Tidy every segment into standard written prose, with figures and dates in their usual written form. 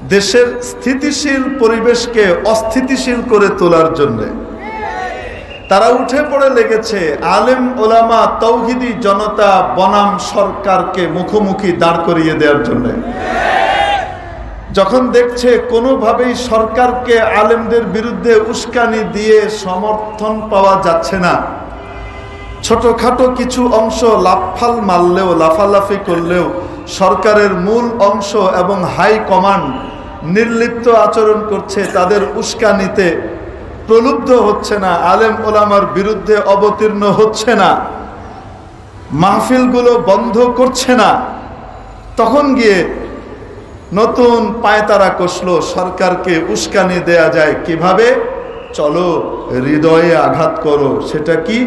দেশের স্থিতিশীল পরিবেশকে অস্থিতিশীল করে তোলার জন্য তারা উঠে পড়ে লেগেছে। আলেম ওলামা তৌহিদি জনতা বনাম সরকারকে মুখোমুখি দাঁড় করিয়ে দেওয়ার জন্য। যখন দেখছে কোনোভাবেই সরকারকে আলেমদের বিরুদ্ধে উস্কানি দিয়ে সমর্থন পাওয়া যাচ্ছে না, ছোটখাটো কিছু অংশ লাফাল মারলেও লাফালাফি করলেও সরকারের মূল অংশ এবং হাই কমান্ড নির্লিপ্ত আচরণ করছে, তাদের উস্কানিতে প্রলুব্ধ হচ্ছে না, আলেম ওলামার বিরুদ্ধে অবতীর্ণ হচ্ছে না, মাহফিলগুলো বন্ধ করছে না, তখন গিয়ে নতুন পায়তারা কষলো সরকারকে উস্কানি দেয়া যায় কিভাবে। চলো হৃদয়ে আঘাত করো। সেটা কি?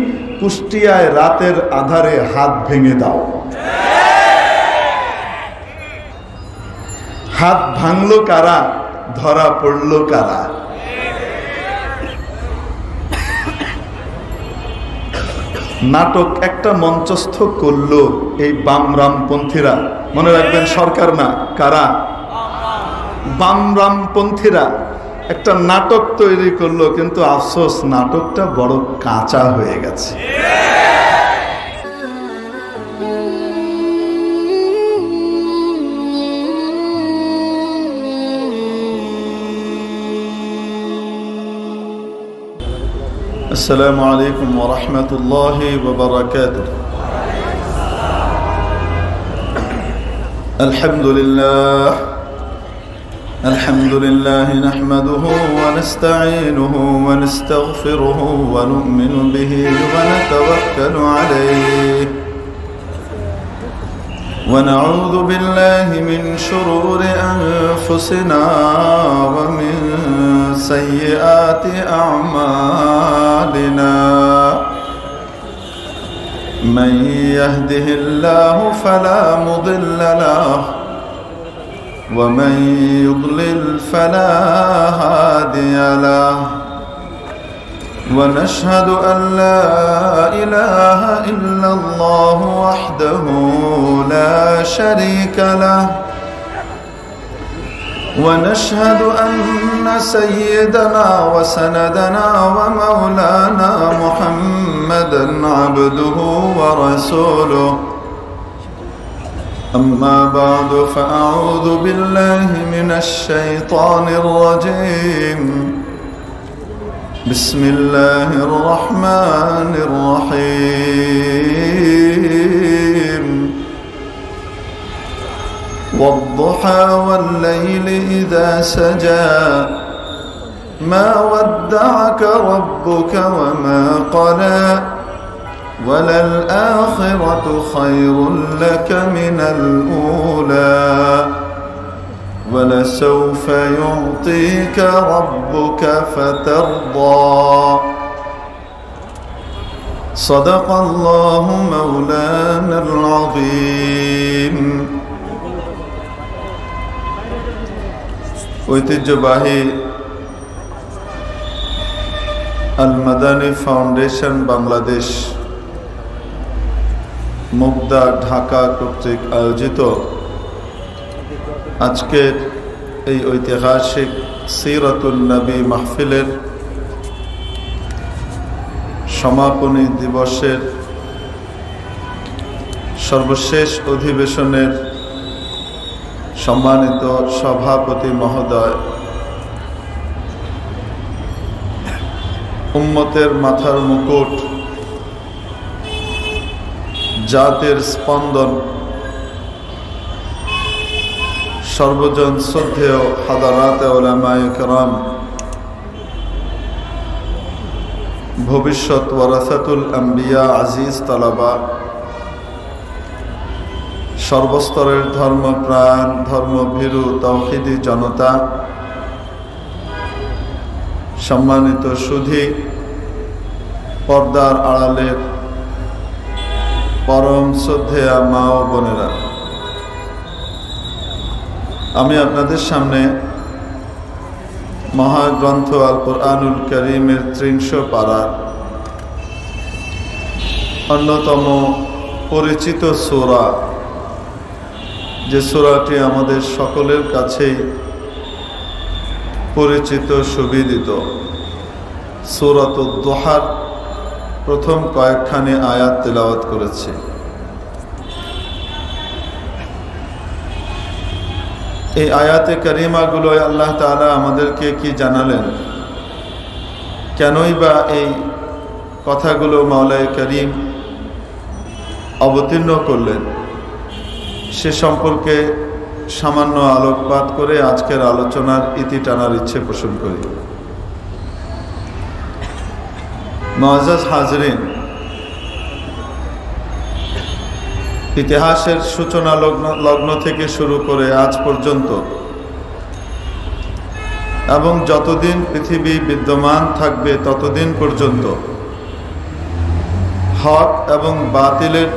কুষ্টিয়ায় রাতের আধারে হাত ভেঙে দাও। হাত ভাঙলো কারা? ধরা পড়লো কারা? নাটক একটা মঞ্চস্থ করলো এই বামরামপন্থীরা। মনে রাখবেন, সরকার না, কারা? বামরামপন্থীরা একটা নাটক তৈরি করলো, কিন্তু আফসোস নাটকটা বড় কাঁচা হয়ে গেছে। السلام عليكم ورحمة الله وبركاته. الحمد لله نحمده ونستعينه ونستغفره ونؤمن به ونتوكل عليه ونعوذ بالله من شرور أنفسنا ومن سيئات أعمالنا من يهده الله فلا مضل له ومن يضلل فلا هادي له ونشهد أن لا إله إلا الله وحده لا شريك له ونشهد أن سيدنا وسندنا ومولانا محمدا عبده ورسوله. أما بعد فأعوذ بالله من الشيطان الرجيم. بسم الله الرحمن الرحيم. والضحى والليل إذا سجى ما ودعك ربك وما قلى وللآخرة خير لك من الأولى ولسوف يعطيك ربك فترضى. صدق الله مولانا العظيم. ঐতিহ্যবাহী আল মাদানী ফাউন্ডেশন বাংলাদেশ মুগদা ঢাকা কর্তৃক আয়োজিত আজকের এই ঐতিহাসিক সিরাতুন নবী মাহফিলের সমাপনী দিবসের সর্বশেষ অধিবেশনের সম্মানিত সভাপতি মহোদয়, উম্মতের মাথার মুকুট, জাতির স্পন্দন, সর্বজন শ্রদ্ধেয় হাদারাতে উলামায়ে কেরাম, ভবিষ্যৎ ওয়ারাসাতুল আম্বিয়া, আজিজ তালাবা, সর্বস্তরের ধর্মপ্রাণ ধর্মভীরু তাওহীদি জনতা, সম্মানিত সুধী, পর্দার আড়ালের পরম শ্রদ্ধেয়া মা ও বোনেরা, আমি আপনাদের সামনে মহাগ্রন্থ আল কোরআনুল কারীমের ৩০০ পারার অন্যতম পরিচিত সূরা, যে সূরাটি আমাদের সকলের কাছেই পরিচিত সুবিদিত সূরাতুদ দুহার প্রথম কয়েকখানি আয়াত তেলাওয়াত করেছি। এই আয়াতে কারিমাগুলোয় আল্লাহ তাআলা আমাদেরকে কি জানালেন, কেনই বা এই কথাগুলো মাওলাই করিম অবতীর্ণ করলেন, সে সম্পর্কে সামান্য আলোকপাত করে আজকের আলোচনার ইতি টানার ইচ্ছে পোষণ করি। মুআজ্জাজ হাজরিন, ইতিহাসের সূচনা লগ্ন থেকে শুরু করে আজ পর্যন্ত এবং যতদিন পৃথিবী বিদ্যমান থাকবে ততদিন পর্যন্ত হক এবং বাতিলের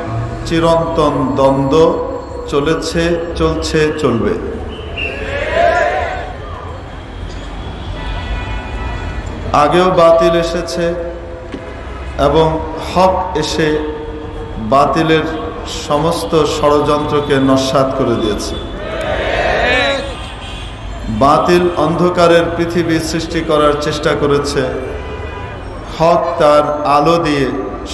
চিরন্তন দ্বন্দ্ব চলেছে, চলছে, চলবে। আগেও বাতিল এসেছে এবং হক এসে বাতিলের সমস্ত ষড়যন্ত্রকে নস্যাৎ করে দিয়েছে। বাতিল অন্ধকারের পৃথিবী সৃষ্টি করার চেষ্টা করেছে, হক তার আলো দিয়ে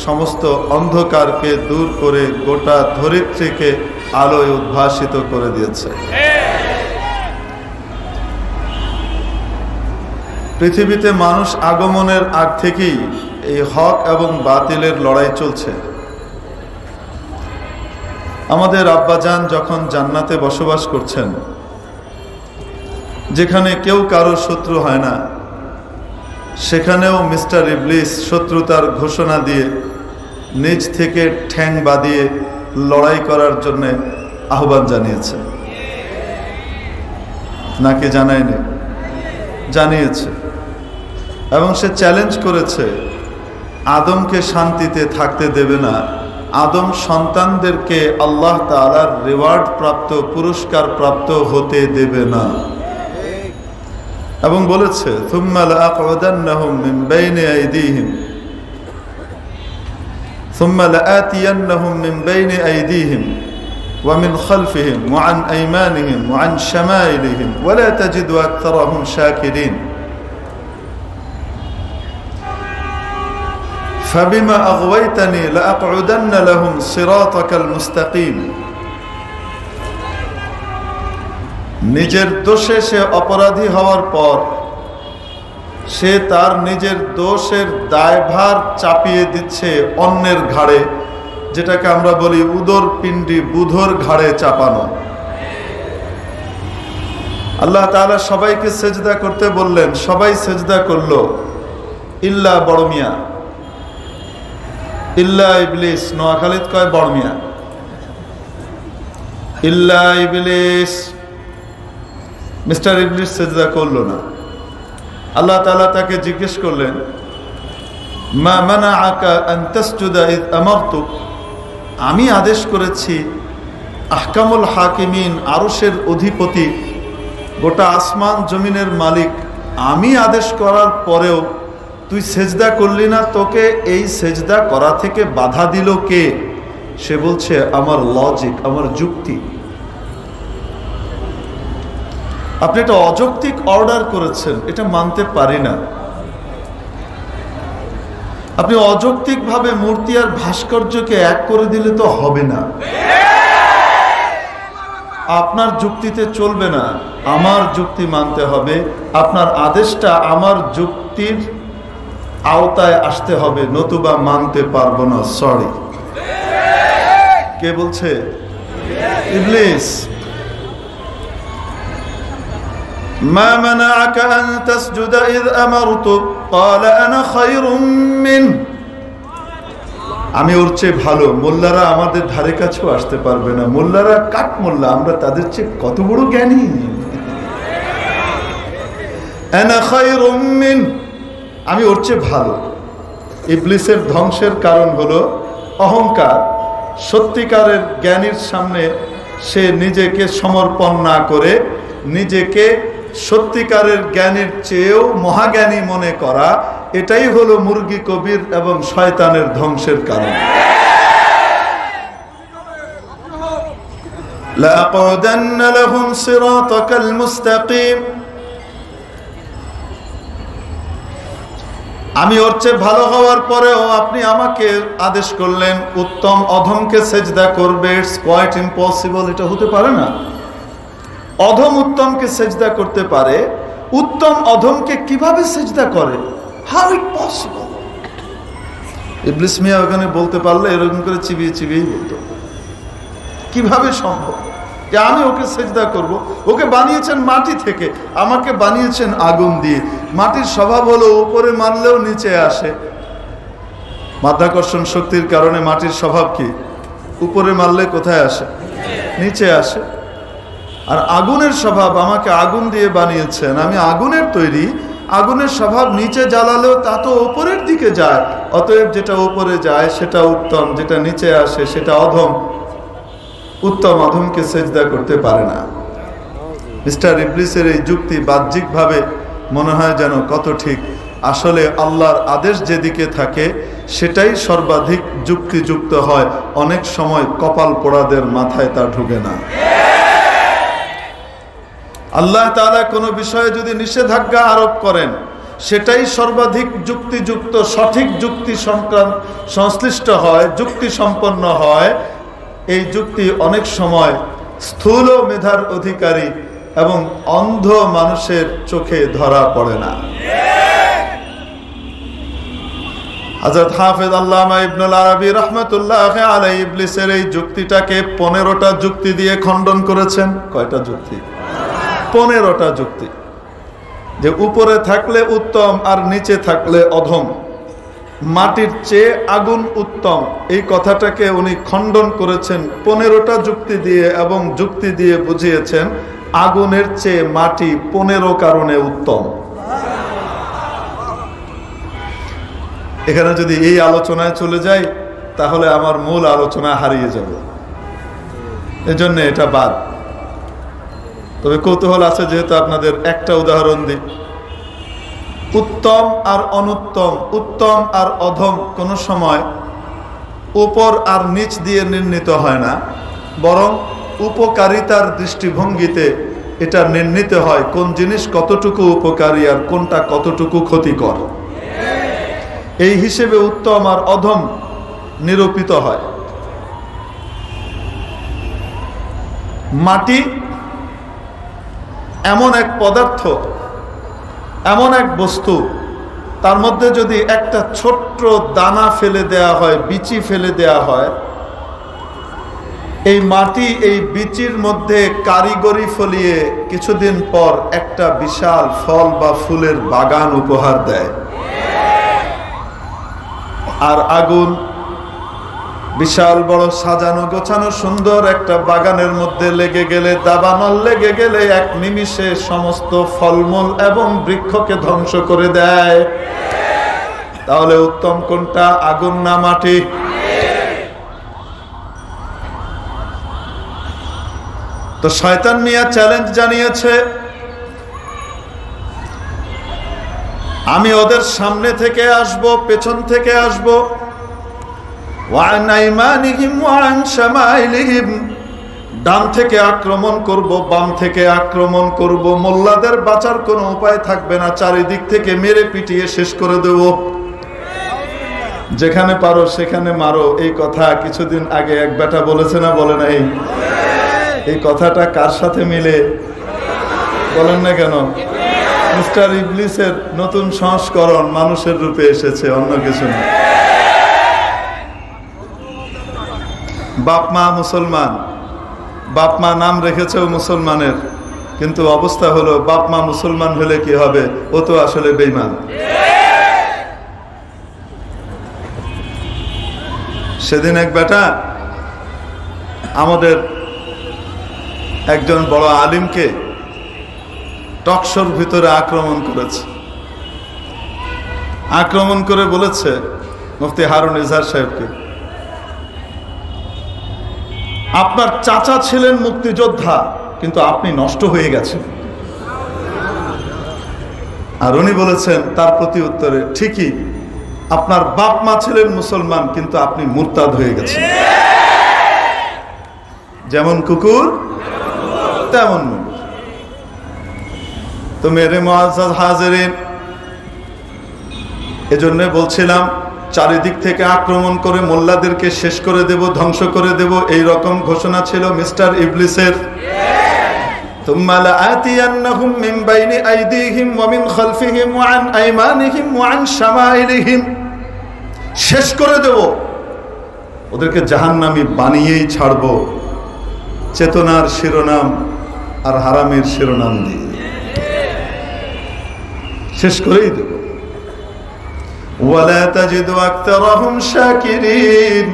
সমস্ত অন্ধকারকে দূর করে গোটা ধরিত্রীকে আলোয় উদ্ভাসিত করে দিয়েছে। পৃথিবীতে মানুষ আগমনের আগ থেকেই এই হক এবং বাতিলের লড়াই চলছে। আমাদের আব্বাজান যখন জান্নাতে বসবাস করছেন, যেখানে কেউ কারো শত্রু হয় না, সেখানেও মিস্টার ইবলিস শত্রুতার ঘোষণা দিয়ে নিজ থেকে ঠ্যাং বাঁধিয়ে লড়াই করার জন্য আহ্বান জানিয়েছে, নাকি জানায়নি? জানিয়েছে। এবং সে চ্যালেঞ্জ করেছে, আদমকে শান্তিতে থাকতে দেবে না, আদম সন্তানদেরকে আল্লাহ তাআলার রিওয়ার্ড প্রাপ্ত, পুরস্কার প্রাপ্ত হতে দেবে না। এবং বলেছে, থুম্মা লাআকউদান্নাহুম মিন বাইনি আইদিহিম থুম্মা লাআতিয়ান্নাহুম মিন বাইনি আইদিহিম ওয়া মিন খালফিহিম ওয়া আন আইমানিহিম ওয়া আন শামাইলিহিম ওয়া লা তাজিদু আকতারাহুম শাকিরিন فبما أغويتني لأقعدن لهم صراطك المستقيم। নিজের দোষে সে অপরাধী হওয়ার পর সে তার নিজের দোষের দায়ভার চাপিয়ে দিচ্ছে অন্যের ঘাড়ে, যেটাকে আমরা বলি উদর পিণ্ডি, বুধর ঘাড়ে চাপানো। আল্লাহ তাআলা সবাইকে সেজদা করতে বললেন, সবাই সেজদা করলো ইল্লা বড় মিয়া, ইল্লা ইবলিস। নোয়াখালীত কয় বড় মিয়া, ইল্লা ইবলিস। মিস্টার ইবলিস সেজদা করলো না। আল্লাহ তাআলা তাকে জিজ্ঞেস করলেন, মা মানাআকা আন তাসজুদা ইয আমারতুক, আমি আদেশ করেছি, আহকামুল হাকিমিন, আরশের অধিপতি, গোটা আসমান জমিনের মালিক, আমি আদেশ করার পরেও তুই সেজদা করলি না, তোকে এই সেজদা করা থেকে বাধা দিল কে? সে বলছে, আমার লজিক, আমার যুক্তি। আপনি এটা অযৌক্তিক অর্ডার করেছেন, এটা মানতে পারি না। আপনি অযৌক্তিক ভাবে মূর্তি আর ভাস্কর্যকে এক করে দিলে তো হবে না। আপনার যুক্তিতে চলবে না, আমার যুক্তি মানতে হবে। আপনার আদেশটা আমার যুক্তির আওতায় আসতে হবে, নতুবা মানতে পারবো না। সরি। কে বলছে? ইবলিস। মা মানাআকা আন তাসজুদা ইয আমারতুক ক্বালা আনা খায়রুম মিন, আমি ওর চেয়ে ভালো। মোল্লারা আমাদের ধারে কাছেও আসতে পারবে না। মোল্লারা কাঠ মোল্লা, আমরা তাদের চেয়ে কত বড় জ্ঞানী। আনা খায়রুম মিন, আমি ওর চেয়ে ভালো। ইবলিসের ধ্বংসের কারণ হলো অহংকার। সত্যিকারের জ্ঞানীর সামনে সে নিজেকে সমর্পণ না করে নিজেকে সত্যিকারের জ্ঞানীর চেয়েও মহাজ্ঞানী মনে করা, এটাই হলো মুরগি কবির এবং শয়তানের ধ্বংসের কারণ। লাআকউদান্না লাহুম সিরাতাকাল মুস্তাকিম, আমি ওর চেয়ে ভালো হওয়ার পরেও আপনি আমাকে আদেশ করলেন উত্তম অধমকে সেজদা করবে। ইটস কোয়াইট ইম্পসিবল, এটা হতে পারে না। অধম উত্তমকে সেজদা করতে পারে, উত্তম অধমকে কিভাবে সেজদা করে? How it possible? ইবলিস মিয়া ওখানে বলতে পারলে এরকম করে চিবিয়ে চিবিয়ে বলতো, কিভাবে সম্ভব যে আমি ওকে সেজদা করব? ওকে বানিয়েছেন মাটি থেকে, আমাকে বানিয়েছেন আগুন দিয়ে। মাটির স্বভাব হলো উপরে মারলেও নিচে আসে, মাধ্যাকর্ষণ শক্তির কারণে মাটির স্বভাব কি? উপরে মারলে কোথায় আসে? নিচে আসে। আর আগুনের স্বভাব, আমাকে আগুন দিয়ে বানিয়েছেন, আমি আগুনের তৈরি, আগুনের স্বভাব নিচে জ্বালালেও তা তো উপরের দিকে যায়। অতএব যেটা উপরে যায় সেটা উত্তম, যেটা নিচে আসে সেটা অধম। উত্তম অধমকে সেজদা করতে পারে না। মিস্টার ইবলিসের এই যুক্তি বাহ্যিকভাবে মনে হয় যেন কত ঠিক, আসলে আল্লাহর আদেশ যেদিকে থাকে সেটাই সর্বাধিক যুক্তিযুক্ত হয়। অনেক সময় কপাল পোড়াদের মাথায় তা ঢুকে না। আল্লাহ তাআলা কোনো বিষয়ে যদি নিষেধাজ্ঞা আরোপ করেন সেটাই সর্বাধিক যুক্তিযুক্ত, সঠিক যুক্তি সংশ্লিষ্ট হয়, যুক্তি সম্পন্ন হয়। এই যুক্তি অনেক সময় স্থূল মেধার অধিকারী এবং অন্ধ মানুষের চোখে ধরা পড়ে না। হযরত হাফেজ আল্লামা ইবনুল আরবী রাহমাতুল্লাহি আলাইহি ইবলিসের এই যুক্তিটাকে 15টা যুক্তি দিয়ে খণ্ডন করেছেন। কয়টা যুক্তি? 15টা যুক্তি। যে উপরে থাকলে উত্তম আর নিচে থাকলে অধম, মাটির চেয়ে আগুন উত্তম, এই কথাটাকে উনি খণ্ডন করেছেন 15টা যুক্তি দিয়ে, এবং যুক্তি দিয়ে বুঝিয়েছেন আগুনের চেয়ে মাটি 15 কারণে উত্তম। এখানে যদি এই আলোচনায় চলে যাই তাহলে আমার মূল আলোচনা হারিয়ে যাবে, এজন্য এটা বাদ। তবে কৌতূহল আছে যেহেতু আপনাদের একটা উদাহরণ দিই। উত্তম আর অনুত্তম, উত্তম আর অধম কোনো সময় উপর আর নিচ দিয়ে নির্ণীত হয় না, বরং উপকারিতার দৃষ্টিভঙ্গিতে এটা নির্ণীত হয় কোন জিনিস কতটুকু উপকারী আর কোনটা কতটুকু ক্ষতিকর। এই হিসেবে উত্তম আর অধম নিরূপিত হয়। মাটি এমন এক পদার্থ, এমন এক বস্তু, তার মধ্যে যদি একটা ছোট্ট দানা ফেলে দেয়া হয়, বিচি ফেলে দেয়া হয়, এই মাটি এই বিচির মধ্যে কারিগরি ফলিয়ে কিছুদিন পর একটা বিশাল ফল বা ফুলের বাগান উপহার দেয়। আর আগুন বিশাল বড় সাজানো গোছানো সুন্দর একটা বাগানের মধ্যে লেগে গেলে, দাবানল লেগে গেলে এক নিমিষে সমস্ত ফলমূল এবং বৃক্ষকে ধ্বংস করে দেয়। তাহলে উত্তম কোনটা, আগুন না মাটি? তো শয়তান মিয়া চ্যালেঞ্জ জানিয়েছে, আমি ওদের সামনে থেকে আসব, পেছন থেকে আসব, ডান থেকে আক্রমণ করব, বাম থেকে আক্রমণ করব, মোল্লাদের বাঁচার কোনো উপায় থাকবে না, চারিদিক থেকে মেরে পিটিয়ে শেষ করে দেব, যেখানে পারো সেখানে মারো। এই কথা কিছুদিন আগে এক বেটা বলেছে না, বলে নাই? এই কথাটা কার সাথে মিলে বলেন না কেন? মিস্টার ইবলিসের নতুন সংস্করণ মানুষের রূপে এসেছে, অন্য কিছু না। বাপ মা মুসলমান, বাপ মা নাম রেখেছেও মুসলমানের, কিন্তু অবস্থা হলো বাপ মা মুসলমান হলে কি হবে, ও তো আসলে বেঈমান। সেদিন এক বেটা আমাদের একজন বড় আলিমকে টকশোর ভিতরে আক্রমণ করেছে। আক্রমণ করে বলেছে মুফতি হারুন ইজহার সাহেবকে, আপনার চাচা ছিলেন মুক্তিযোদ্ধা কিন্তু আপনি নষ্ট হয়ে গেছেন। আর উনি বলেছেন তার প্রতি উত্তরে, ঠিকই, আপনার বাপ মা ছিলেন মুসলমান কিন্তু আপনি মুরতাদ হয়ে গেছেন। যেমন কুকুর তেমন মুখ। তো মেরে মুআজ্জাজ হাজিরিন, এজন্য বলছিলাম চারিদিক থেকে আক্রমণ করে মোল্লাদেরকে শেষ করে দেব, ধ্বংস করে দেব, এই রকম ঘোষণা ছিল মিস্টার ইবলিসের। থুম্মা লাআতিয়ান্নাহুম মিন বাইনি আইদিহিম ওয়া মিন খালফিহিম ওয়া আন আইমানিহিম ওয়া আন শামাইলিহিম, শেষ করে দেব, ওদেরকে জাহান্নামী বানিয়েই ছাড়ব, চেতনার শিরোনাম আর হারামের শিরোনাম দিয়ে শেষ করেই দেব। ওয়ালা তাজিদু আকতারাহুম শাকিরিন।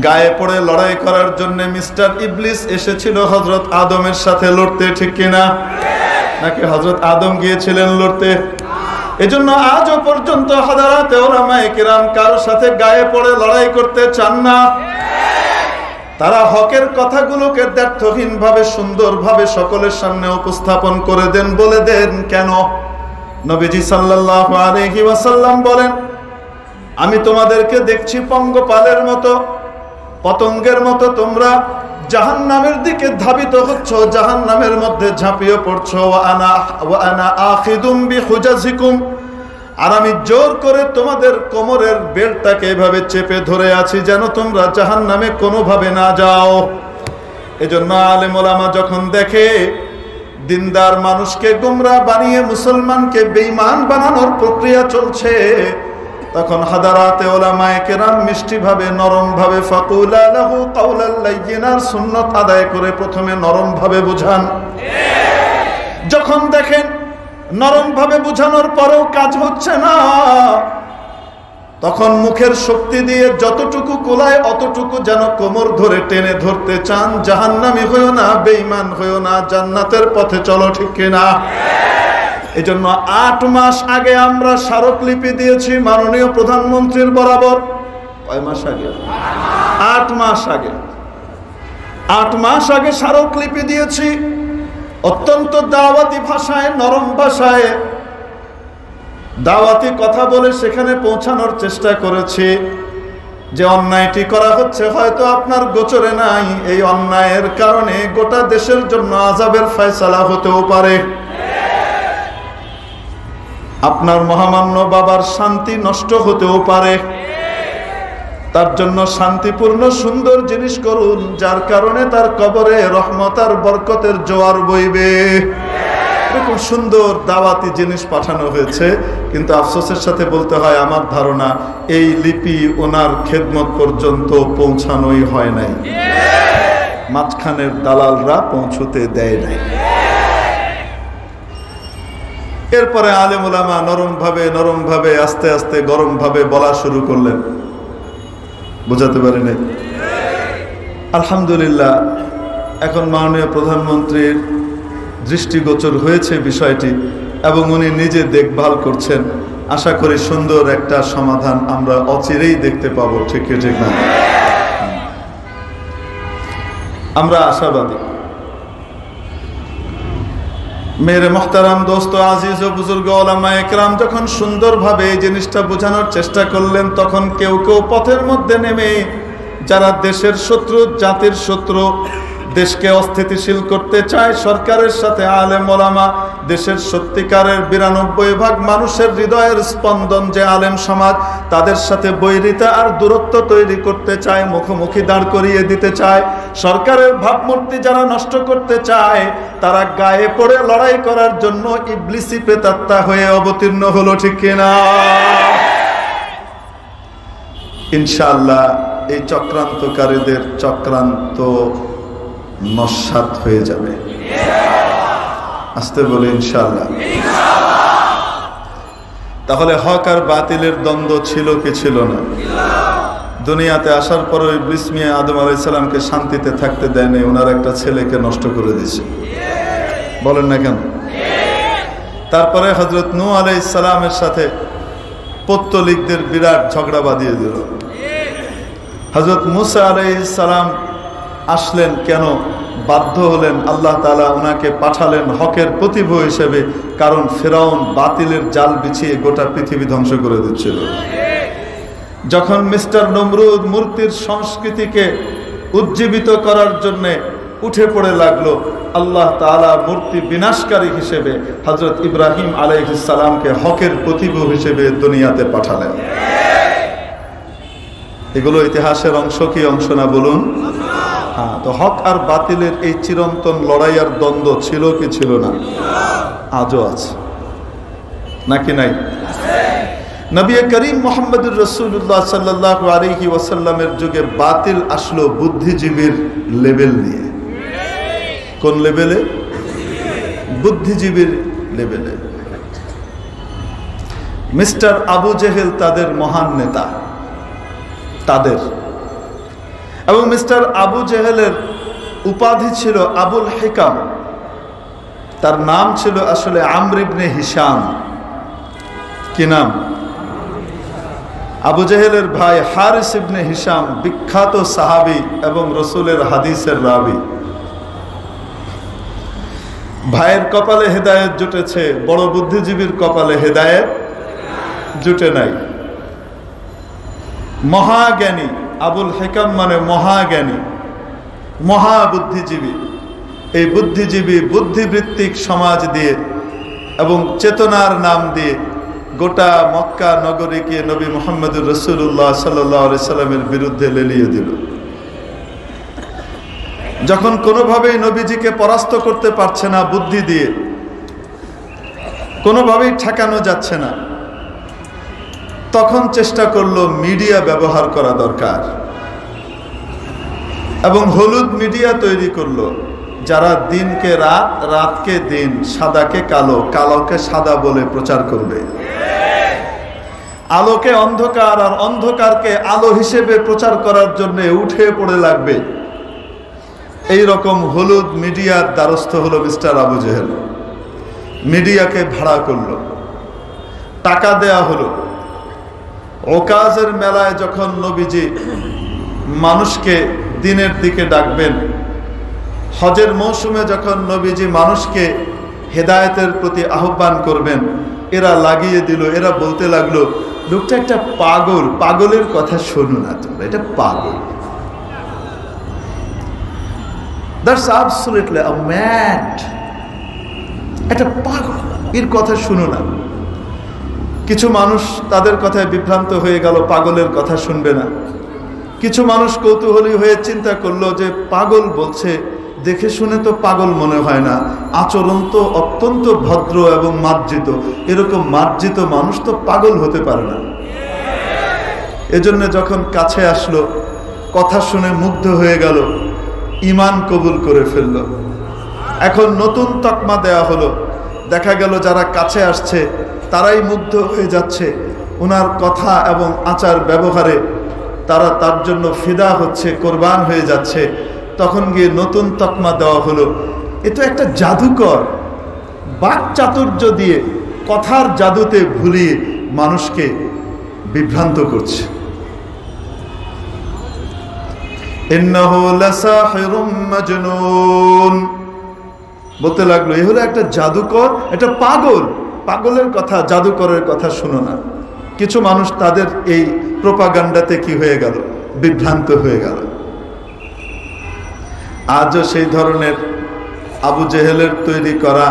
গায়ে পড়ে লড়াই করার জন্য মিস্টার ইবলিস এসেছিল হযরত আদমের সাথে লড়তে, ঠিক কিনা? নাকি হযরত আদম গিয়েছিলেন লড়তে? এজন্য আজও পর্যন্ত হাজারাতে উলামায়ে কেরাম কারোর সাথে গায়ে পড়ে লড়াই করতে চান না। তারা হকের কথাগুলোকে দ্ব্যর্থহীনভাবে সুন্দরভাবে সকলের সামনে উপস্থাপন করে দেন, বলে দেন। কেন? নবীজি সাল্লাল্লাহু আলাইহি ওয়াসাল্লাম বলেন, আমি তোমাদেরকে দেখছি পঙ্গপালের মতো, পতঙ্গের মতো তোমরা জাহান্নামের দিকে ধাবিত হচ্ছ, জাহান্নামের মধ্যে ঝাঁপিয়ে পড়ছো। ওয়া আনা আখিদুম বিহুজাজিকুম, আর আমি জোর করে তোমাদের কোমরের বেল্টটাকে এভাবে চেপে ধরে আছি যেন তোমরা জাহান্নামে কোনোভাবে না যাও। এজন্য আলেম ওলামা যখন দেখে দিনদার মানুষকে গোমরাহ বানিয়ে মুসলমানকে বেঈমান বানানোর প্রক্রিয়া চলছে, তখন হাদারাতে উলামায়ে কেরাম মিষ্টিভাবে নরমভাবে ফাকুলা লাহু কাওলাল লাইয়িনার সুন্নাত আদায় করে প্রথমে নরমভাবে বুঝান। যখন দেখেন নরমভাবে বুঝানোর পরেও কাজ হচ্ছে না, তখন মুখের শক্তি দিয়ে যতটুকু কোলায় অতটুকু যেন কোমর ধরে টেনে ধরতে চান। জাহান্নামী হইও না, বেঈমান হইও না, জান্নাতের পথে চলো, ঠিক কিনা? এজন্য 8 মাস আগে আমরা স্মারকলিপি দিয়েছি মাননীয় প্রধানমন্ত্রীর বরাবর। কয় মাস আগে? 8 মাস আগে। 8 মাস আগে স্মারকলিপি দিয়েছি, অত্যন্ত দাওয়াতি ভাষায়, নরম ভাষায় দাওয়াতি কথা বলে সেখানে পৌঁছানোর চেষ্টা করেছি যে অন্যায়টি করা হচ্ছে হয়তো আপনার গোচরে নাই, এই অন্যায়ের কারণে গোটা দেশের জন্য আযাবের ফয়সালা হতেও পারে, আপনার মহামান্য বাবার শান্তি নষ্ট হতেও পারে। তার জন্য শান্তিপূর্ণ সুন্দর জিনিস করুন, যার কারণে তার কবরে রহমত আর বরকতের জোয়ার বইবে। এরকম সুন্দর দাওয়াতি জিনিস পাঠানো হয়েছে, কিন্তু আফসোসের সাথে বলতে হয় আমার ধারণা এই লিপি ওনার খেদমত পর্যন্ত পৌঁছানোই হয় নাই, মাঝখানের দালালরা পৌঁছতে দেয় নাই। এরপরে আলেম ওলামা নরমভাবে আস্তে আস্তে গরমভাবে বলা শুরু করলেন, বোঝাতে পারি নাই। আলহামদুলিল্লাহ এখন মাননীয় প্রধানমন্ত্রীর দৃষ্টিগোচর হয়েছে বিষয়টি এবং উনি নিজে দেখভাল করছেন। আশা করি সুন্দর একটা সমাধান আমরা অচিরেই দেখতে পাবো, ঠিক ঠিক না? আমরা আশাবাদী। মেরে মুহতারাম দোস্ত আজিজ ও বুজুর্গ ওলামায়ে কেরাম যখন সুন্দরভাবে এই জিনিসটা বোঝানোর চেষ্টা করলেন, তখন কেউ কেউ পথের মধ্যে নেমে যারা দেশের শত্রু, জাতির শত্রু, দেশকে অস্থিতিশীল করতে চায়, সরকারের সাথে আলেম ওলামা, দেশের সত্যিকারের 92% মানুষের হৃদয়ের স্পন্দন যে আলেম সমাজ, তাদের সাথে বৈরিতা আর দূরত্ব তৈরি করতে চায়, মুখোমুখি দাঁড় করিয়ে দিতে চায়, সরকারের ভাবমূর্তি যারা নষ্ট করতে চায়, তারা গায়ে পড়ে লড়াই করার জন্য ইবলিসি প্রেতাত্মা হয়ে অবতীর্ণ হলো, ঠিক কিনা? ইনশাআল্লাহ এই চক্রান্তকারীদের চক্রান্ত নস্যাৎ হয়ে যাবে। আসতে বলে ইনশাআল্লাহ। তাহলে হক আর বাতিলের দ্বন্দ্ব ছিল কি ছিল না? দুনিয়াতে আসার পর ইবলিস মিয়া আদম আলাইহিস সালামকে শান্তিতে থাকতে দেয়নি, ওনার একটা ছেলেকে নষ্ট করে দিয়েছে, বলেন না কেন? তারপরে হযরত নূহ আলাইহিস সালামের সাথে পৌত্তলিকদের বিরাট ঝগড়া বাঁধিয়ে দিল। হযরত মুসা আলাইহিস সালাম আসলেন, কেন বাধ্য হলেন? আল্লাহ তাআলা ওনাকে পাঠালেন হকের প্রতিভূ হিসেবে, কারণ ফিরআউন বাতিলের জাল বিছিয়ে গোটা পৃথিবী ধ্বংস করে দিচ্ছিল। যখন মিস্টার নমরুদ মূর্তির সংস্কৃতিকে উজ্জীবিত করার জন্য উঠে পড়ে লাগলো। আল্লাহ তাআলা মূর্তি বিনাশকারী হিসেবে হযরত ইব্রাহিম আলাইহিস সালামকে হকের প্রতিভু হিসেবে দুনিয়াতে পাঠালেন। এগুলো ইতিহাসের অংশ কি অংশ না বলুন? হ্যাঁ, তো হক আর বাতিলের এই চিরন্তন লড়াই আর দ্বন্দ্ব ছিল কি ছিল না? আজও আছে নাকি নাই? নবী করিম মুহাম্মদুর রাসূলুল্লাহ সাল্লাল্লাহু আলাইহি ওয়াসাল্লামের যুগে বাতিল আসলো বুদ্ধিজীবীর লেভেল নিয়ে। কোন লেভেলে? বুদ্ধিজীবীর লেভেলে। মিস্টার আবু জেহেল তাদের মহান নেতা, তাদের, এবং মিস্টার আবু জেহেলের উপাধি ছিল আবুল হিকাম। তার নাম ছিল আসলে আমর ইবনে হিশাম। কি নাম? আবু জেহেলের ভাই হারিস ইবনে হিশাম বিখ্যাত সাহাবী এবং রসুলের হাদিসের রাবী। ভাইয়ের কপালে হেদায়েত জুটেছে, বড় বুদ্ধিজীবীর কপালে হেদায়েত জুটে নাই। মহাজ্ঞানী আবুল হিকাম মানে মহাজ্ঞানী, মহাবুদ্ধিজীবী। এই বুদ্ধিজীবী বুদ্ধিবৃত্তিক সমাজ দিয়ে এবং চেতনার নাম দিয়ে গোটা মক্কা নগরীকে নবী মুহাম্মদুর রাসূলুল্লাহ সাল্লাল্লাহু আলাইহি সাল্লামের বিরুদ্ধে লেলিয়ে দিল। যখন কোনোভাবেই নবীজিকে পরাস্ত করতে পারছে না বুদ্ধি দিয়ে, কোনোভাবেই ঠেকানো যাচ্ছে না, তখন চেষ্টা করলো মিডিয়া ব্যবহার করা দরকার এবং হলুদ মিডিয়া তৈরি করলো, যারা দিনকে রাত, রাতকে দিন, সাদাকে কালো, কালোকে সাদা বলে প্রচার করবে। আলোকে অন্ধকার আর অন্ধকারকে আলো হিসেবে প্রচার করার জন্য উঠে পড়ে লাগবে। এই রকম হলুদ মিডিয়ার দ্বারস্থ হলো মিস্টার আবু জেহেল। মিডিয়াকে ভাড়া করলো, টাকা দেয়া হলো। ওকাজের মেলায় যখন নবীজি মানুষকে দিনের দিকে ডাকবেন, হজের মৌসুমে যখন নবীজি মানুষকে হেদায়েতের প্রতি আহ্বান করবেন, এরা লাগিয়ে দিল। এরা বলতে লাগলো, লোকটা একটা পাগল, পাগলের কথা শোনো না তোমরা, এটা পাগল। That's absolutely a mad, এটা পাগল, এর কথা শুনো না। কিছু মানুষ তাদের কথায় বিভ্রান্ত হয়ে গেল, পাগলের কথা শুনবে না। কিছু মানুষ কৌতূহলী হয়ে চিন্তা করলো যে পাগল বলছে, দেখে শুনে তো পাগল মনে হয় না, আচরণ তো অত্যন্ত ভদ্র এবং মার্জিত, এরকম মার্জিত মানুষ তো পাগল হতে পারে না। এজন্য যখন কাছে আসলো, কথা শুনে মুগ্ধ হয়ে গেল, ঈমান কবুল করে ফেলল। এখন নতুন তকমা দেয়া হলো। দেখা গেল যারা কাছে আসছে তারাই মুগ্ধ হয়ে যাচ্ছে ওনার কথা এবং আচার ব্যবহারে, তারা তার জন্য ফিদা হচ্ছে, কোরবান হয়ে যাচ্ছে। তখন গিয়ে নতুন তকমা দেওয়া হলো, এ তো একটা জাদুকর, বাক চাতুর্য দিয়ে কথার জাদুতে ভুলিয়ে মানুষকে বিভ্রান্ত করছে। ইন্নাহু লাসাহিরুম মাজনুন, বলতে লাগলো এ হলো একটা জাদুকর, এটা পাগল, পাগলের কথা, জাদুকরের কথা শুনো না। কিছু মানুষ তাদের এই প্রোপাগান্ডাতে কি হয়ে গেল, বিভ্রান্ত হয়ে গেল। আজও সেই ধরনের আবু জেহেলের তৈরি করা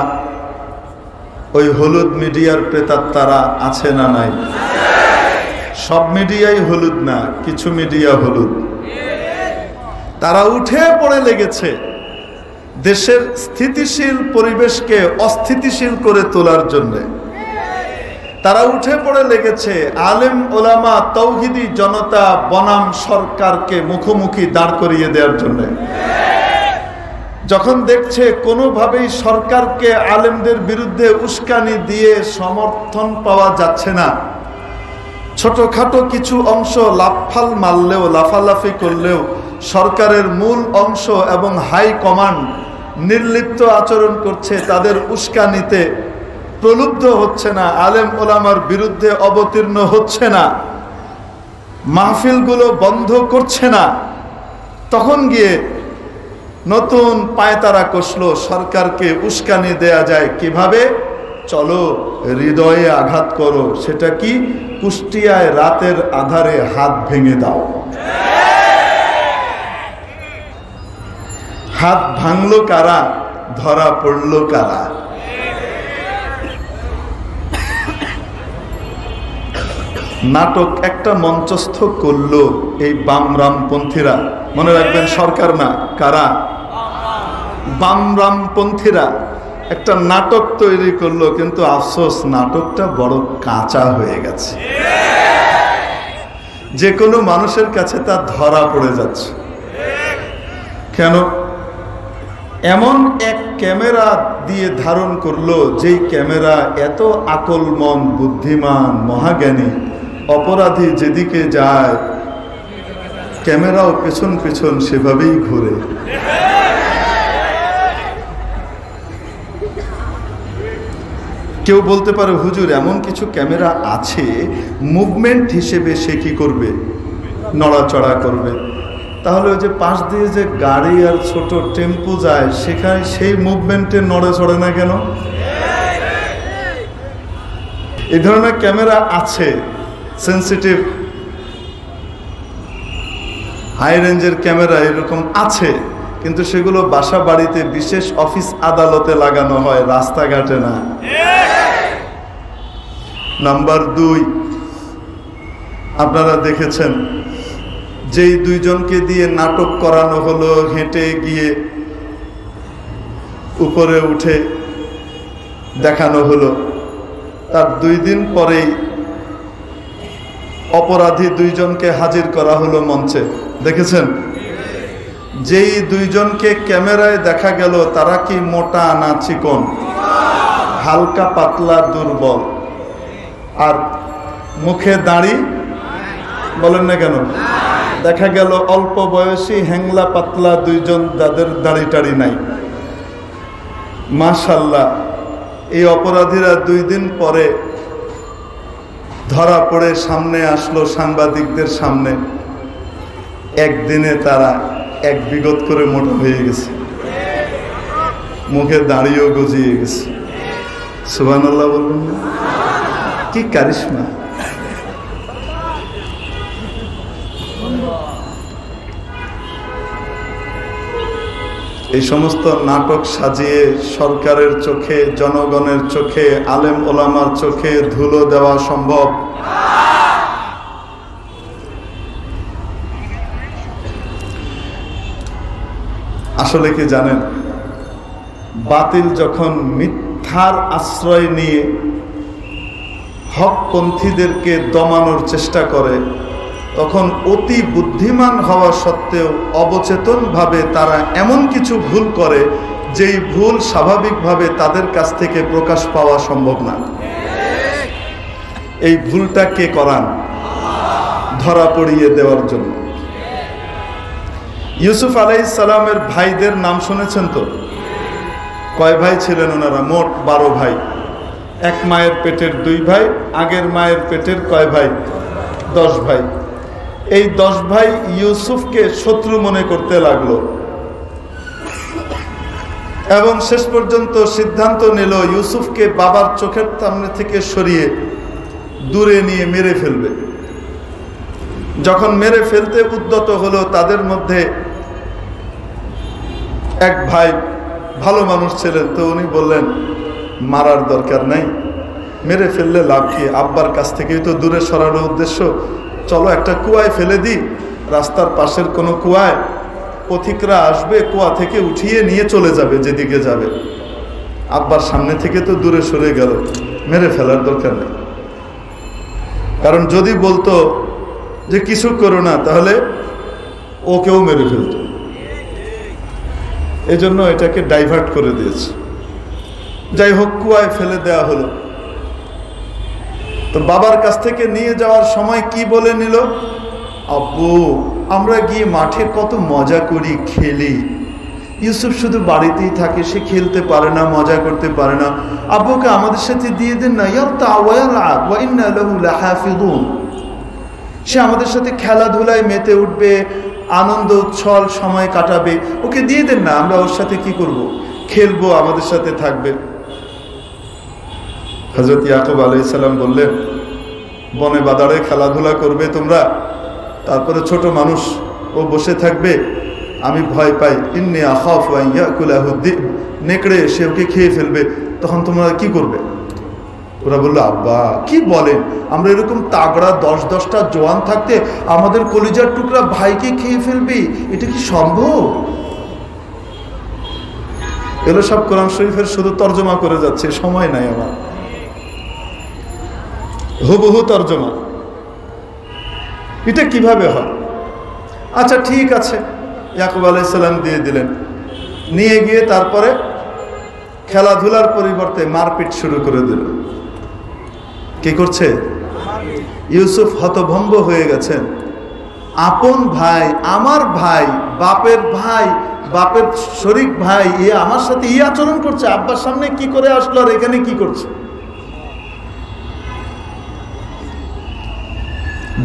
ওই হলুদ মিডিয়ার প্রেতাত্মারা আছে না নাই? সব মিডিয়াই হলুদ না, কিছু মিডিয়া হলুদ। তারা উঠে পড়ে লেগেছে দেশের স্থিতিশীল পরিবেশকে অস্থিতিশীল করে তোলার জন্য। তারা উঠে পড়ে লেগেছে আলেম ওলামা তৌহিদি জনতা বনাম সরকারকে মুখোমুখি দাঁড় করিয়ে দেওয়ার জন্য। যখন দেখছে কোনোভাবেই সরকারকে আলেমদের বিরুদ্ধে উস্কানি দিয়ে সমর্থন পাওয়া যাচ্ছে না, ছোটখাটো কিছু অংশ লাফাল মারলেও, লাফালাফি করলেও সরকারের মূল অংশ এবং হাই কমান্ড নির্লিপ্ত আচরণ করছে, তাদের উস্কানিতে প্রলুব্ধ হচ্ছে না, আলেম ওলামার বিরুদ্ধে অবতীর্ণ হচ্ছে না, মাহফিলগুলো বন্ধ করছে না, তখন গিয়ে নতুন পায়তারা কষলো সরকারকে উস্কানি দেয়া যায় কিভাবে। চলো হৃদয়ে আঘাত করো, সেটা কি? কুষ্টিয়ায় রাতের আধারে হাত ভেঙে দাও। হাত ভাঙলো কারা, ধরা পড়লো কারা? নাটক একটা মঞ্চস্থ করলো এই বামরামপন্থীরা। মনে রাখবেন, সরকার না, কারা? বামরামপন্থীরা একটা নাটক তৈরি করলো, কিন্তু আফসোস নাটকটা বড় কাঁচা হয়ে গেছে। যে কোনো মানুষের কাছে তা ধরা পড়ে যাচ্ছে। কেন? এমন এক ক্যামেরা দিয়ে ধারণ করলো, যেই ক্যামেরা এত আকলমন, বুদ্ধিমান, মহাজ্ঞানী, অপরাধী যেদিকে যায় ক্যামেরাও পেছন পেছন সেভাবেই ঘুরে। কেউ বলতে পারে, হুজুর এমন কিছু ক্যামেরা আছে, মুভমেন্ট হিসেবে সে কি করবে? নড়াচড়া করবে। তাহলে ওই যে পাশ দিয়ে যে গাড়ি আর ছোট টেম্পো যায়, সেখানে সেই মুভমেন্টে নড়ে চড়ে না কেন? এই ধরনের ক্যামেরা আছে, সেন্সিটিভ হাই রেঞ্জের ক্যামেরা এরকম আছে, কিন্তু সেগুলো বাসা বাড়িতে, বিশেষ অফিস আদালতে লাগানো হয়, রাস্তাঘাটে না। নাম্বার 2, আপনারা দেখেছেন যেই দুইজনকে দিয়ে নাটক করানো হলো, হেঁটে গিয়ে উপরে উঠে দেখানো হলো, তার 2 দিন পরেই অপরাধী দুইজনকে হাজির করা হলো মঞ্চে। দেখেছেন? যেই দুইজনকে ক্যামেরায় দেখা গেল, তারা কি মোটা না চিকন? হালকা পাতলা, দুর্বল। আর মুখে দাড়ি, বলেন না কেন? দেখা গেল অল্প বয়সী, হ্যাংলা পাতলা দুইজন, যাদের দাড়ি টাড়ি নাই। মাশাআল্লাহ, এই অপরাধীরা 2 দিন পরে ধরা পড়ে সামনে আসলো সাংবাদিকদের সামনে। একদিনে তারা 1 বিগত করে মোটা হয়ে গেছে, মুখে দাড়িও গজিয়ে গেছে। সুবহানাল্লাহ বলুন না? কি কারিশমা! এই সমস্ত নাটক সাজিয়ে সরকারের চোখে, জনগণের চোখে, আলেম ওলামার চোখে ধুলো দেওয়া সম্ভব? আসলে কি জানেন, বাতিল যখন মিথ্যার আশ্রয় নিয়ে হকপন্থীদেরকে দমানোর চেষ্টা করে, তখন অতি বুদ্ধিমান হওয়া সত্ত্বেও অবচেতনভাবে তারা এমন কিছু ভুল করে, যেই ভুল স্বাভাবিকভাবে তাদের কাছ থেকে প্রকাশ পাওয়া সম্ভব না। এই ভুলটা কে করান? ধরা পড়িয়ে দেওয়ার জন্য। ইউসুফ আলাইহিস সালামের ভাইদের নাম শুনেছেন তো? কয় ভাই ছিলেন ওনারা? মোট 12 ভাই। এক মায়ের পেটের 2 ভাই, আগের মায়ের পেটের কয় ভাই? 10 ভাই। এই 10 ভাই ইউসুফকে শত্রু মনে করতে লাগলো, এবং শেষ পর্যন্ত সিদ্ধান্ত নিল ইউসুফকে বাবার চোখের সামনে থেকে সরিয়ে দূরে নিয়ে মেরে ফেলবে। যখন মেরে ফেলতে উদ্যত হলো, তাদের মধ্যে এক ভাই ভালো মানুষ ছিলেন, তো উনি বললেন, মারার দরকার নাই, মেরে ফেললে লাভ কি? আব্বার কাছ থেকেই তো দূরে সরানোর উদ্দেশ্য, চলো একটা কুয়ায় ফেলে দিই, রাস্তার পাশের কোনো কুয়ায়, পথিকরা আসবে, কুয়া থেকে উঠিয়ে নিয়ে চলে যাবে যেদিকে যাবে। আব্বার সামনে থেকে তো দূরে সরে গেল, মেরে ফেলার দরকার নেই। কারণ যদি বলতো যে কিছু করো না, তাহলে ওকেও মেরে ফেলত। এজন্য এটাকে ডাইভার্ট করে দিয়েছে। যাই হোক, কুয়ায় ফেলে দেওয়া হলো। তো বাবার কাছ থেকে নিয়ে যাওয়ার সময় কি বলে নিল? আব্বু, আমরা গিয়ে মাঠে কত মজা করি, খেলি, ইউসুফ শুধু বাড়িতেই থাকে, সে খেলতে পারে না, মজা করতে পারে না, আব্বুকে আমাদের সাথে দিয়ে দেন না, সে আমাদের সাথে খেলাধুলায় মেতে উঠবে, আনন্দ উচ্ছল সময় কাটাবে, ওকে দিয়ে দেন না, আমরা ওর সাথে কি করব? খেলবো, আমাদের সাথে থাকবে। হযরত ইয়াকুব আলাইহিস সালাম বললেন, বনে বাদারে খেলাধুলা করবে তোমরা, তারপরে ছোট মানুষ, ও বসে থাকবে, আমি ভয় পাই, ইন্নী আখাফু আন ইয়াকুলাহু যিব, নেকড়ে এসে ওকে খেয়ে ফেলবে। তখন তোমরা কি করবে? ওরা বললো, আব্বা কি বলেন, আমরা এরকম তাগড়া 10-10টা জওয়ান থাকতে আমাদের কলিজার টুকরা ভাইকে খেয়ে ফেলবি, এটা কি সম্ভব? এগুলো সব কোরআন শরীফের শুধু তর্জমা করে যাচ্ছে, সময় নাই আমার, হুবহু তর্জমা। এটা কিভাবে হয়? আচ্ছা ঠিক আছে, ইয়াকুব আলাইহিস সালাম দিয়ে দিলেন। নিয়ে গিয়ে তারপরে খেলাধুলার পরিবর্তে মারপিট শুরু করে দিল। কি করছে? ইউসুফ হতভম্ব হয়ে গেছেন। আপন ভাই, আমার ভাই, বাপের ভাই, বাপের শরীক ভাই, আমার সাথে আচরণ করছে, আব্বার সামনে কি করে আসলো আর এখানে কি করছে?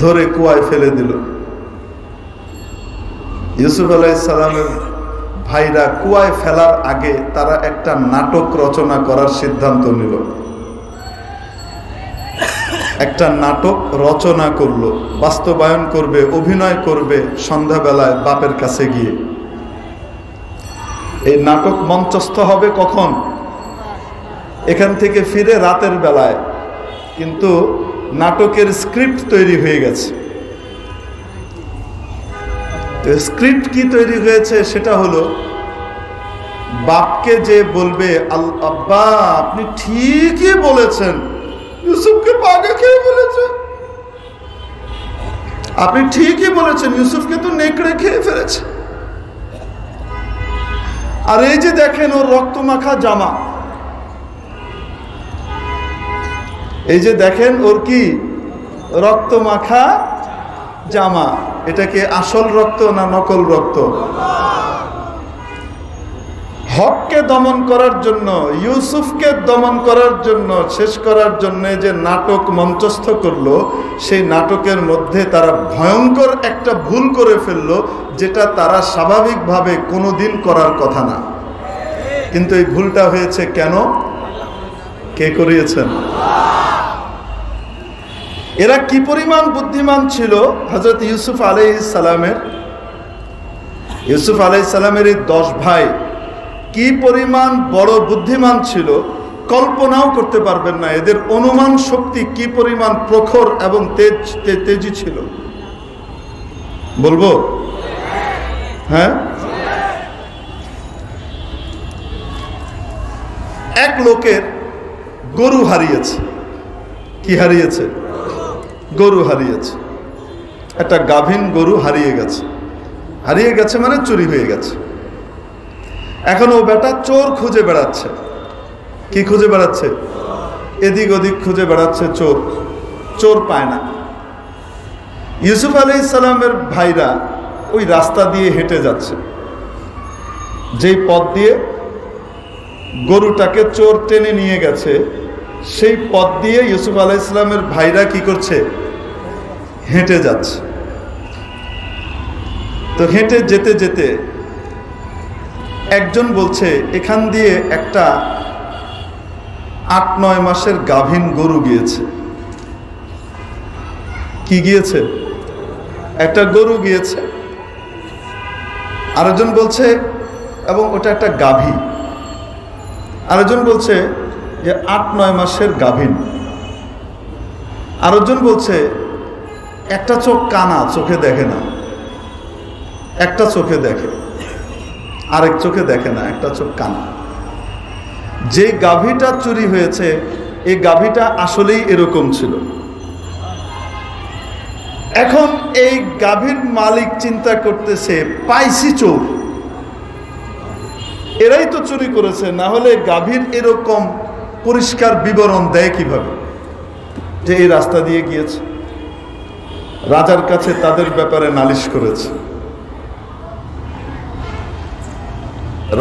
ধরে কুয়ায় ফেলে দিল। ইউসুফ আলাইহিস সালামের ভাইরা কুয়ায় ফেলার আগে তারা একটা নাটক রচনা করার সিদ্ধান্ত নিল। একটা নাটক রচনা করলো, বাস্তবায়ন করবে, অভিনয় করবে সন্ধ্যাবেলায় বাপের কাছে গিয়ে। এই নাটক মঞ্চস্থ হবে কখন? এখান থেকে ফিরে রাতের বেলায়। কিন্তু নাটকের স্ক্রিপ্ট তৈরি হয়ে গেছে। স্ক্রিপ্ট কি তৈরি হয়েছে? সেটা হলো বাপকে যে বলবে, আব্বা আপনি ঠিকই বলেছেন, ইউসুফকে পাগা খেয়ে ফেলেছে, আপনি ঠিকই বলেছেন, ইউসুফকে তো নেকড়ে খেয়ে ফেলেছে। আর এই যে দেখেন ওর রক্ত মাখা জামা, এই যে দেখেন ওর কি রক্ত মাখা জামা, এটা কি আসল রক্ত না নকল রক্ত? হককে দমন করার জন্য, ইউসুফকে দমন করার জন্য, শেষ করার জন্য যে নাটক মঞ্চস্থ করলো, সেই নাটকের মধ্যে তারা ভয়ঙ্কর একটা ভুল করে ফেললো, যেটা তারা স্বাভাবিকভাবে কোনোদিন করার কথা না। কিন্তু এই ভুলটা হয়েছে কেন? কে করিয়েছেন? এরা কি পরিমাণ বুদ্ধিমান ছিল হযরত ইউসুফ আলাইহিস সালামের। ইউসুফ আলাইহিস সালামের এই 10 ভাই কি পরিমাণ বড় বুদ্ধিমান ছিল কল্পনাও করতে পারবেন না। এদের অনুমান শক্তি কি পরিমাণ প্রখর এবং তেজি ছিল, বলবো? হ্যাঁ, এক লোকের গরু হারিয়েছে। কি হারিয়েছে? গরু হারিয়েছে। একটা গাভীন গরু হারিয়ে গেছে। হারিয়ে গেছে মানে চুরি হয়ে গেছে। এখন ও বেটা চোর খুঁজে বেড়াচ্ছে। কি খুঁজে বেড়াচ্ছে? এদিক ওদিক খুঁজে বেড়াচ্ছে চোর, চোর পায় না। ইউসুফ আলাইহিস সালামের ভাইরা ওই রাস্তা দিয়ে হেঁটে যাচ্ছে, যেই পথ দিয়ে গরুটাকে চোর টেনে নিয়ে গেছে, সেই পথ দিয়ে ইউসুফ আলাইহিস সালামের ভাইরা কি করছে? হেঁটে যাচ্ছে। তো হেঁটে যেতে যেতে একজন বলছে, এখান দিয়ে একটা 8-9 মাসের গাভীন গরু গিয়েছে। কি গিয়েছে? একটা গরু গিয়েছে। আরেকজন বলছে, এবং ওটা একটা গাভী। আরেকজন বলছে যে 8-9 মাসের গাভীন। আরেকজন বলছে একটা চোখ কানা, চোখে দেখে না, একটা চোখে দেখে, আরেক চোখে দেখে না, একটা চোখ কানা। যে গাভীটা চুরি হয়েছে এই গাভীটা আসলেই এরকম ছিল। এখন এই গাভীর মালিক চিন্তা করতেছে, পাইছি চোর, এরাই তো চুরি করেছে, না হলে গাভীর এরকম পরিষ্কার বিবরণ দেয় কিভাবে যে এই রাস্তা দিয়ে গিয়েছে। রাজার কাছে তাদের ব্যাপারে নালিশ করেছে।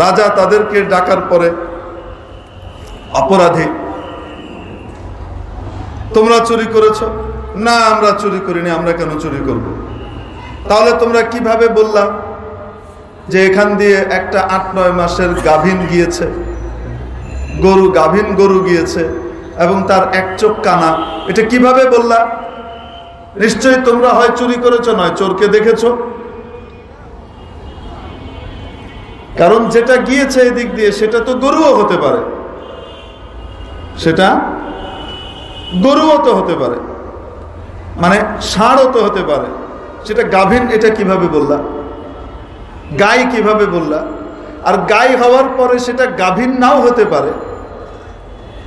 রাজা তাদেরকে ডাকার পরে, অপরাধী, তোমরা চুরি করেছ? না, আমরা চুরি করিনি। আমরা কেন চুরি করব? তাহলে তোমরা কিভাবে বললা যে এখান দিয়ে একটা 8-9 মাসের গাভীন গিয়েছে, গরু, গাভীন গরু গিয়েছে এবং তার এক চোখ কানা? এটা কিভাবে বললা? নিশ্চয়ই তোমরা হয় চুরি করেছো, নয় চোরকে দেখেছো। কারণ যেটা গিয়েছে এদিক দিয়ে সেটা তো গরুও হতে পারে, সেটা গরুও তো হতে পারে, মানে ষাঁড়ও তো হতে পারে। সেটা গাভীন, এটা কিভাবে বললা? গাই কিভাবে বললা? আর গাই হওয়ার পরে সেটা গাভীন নাও হতে পারে,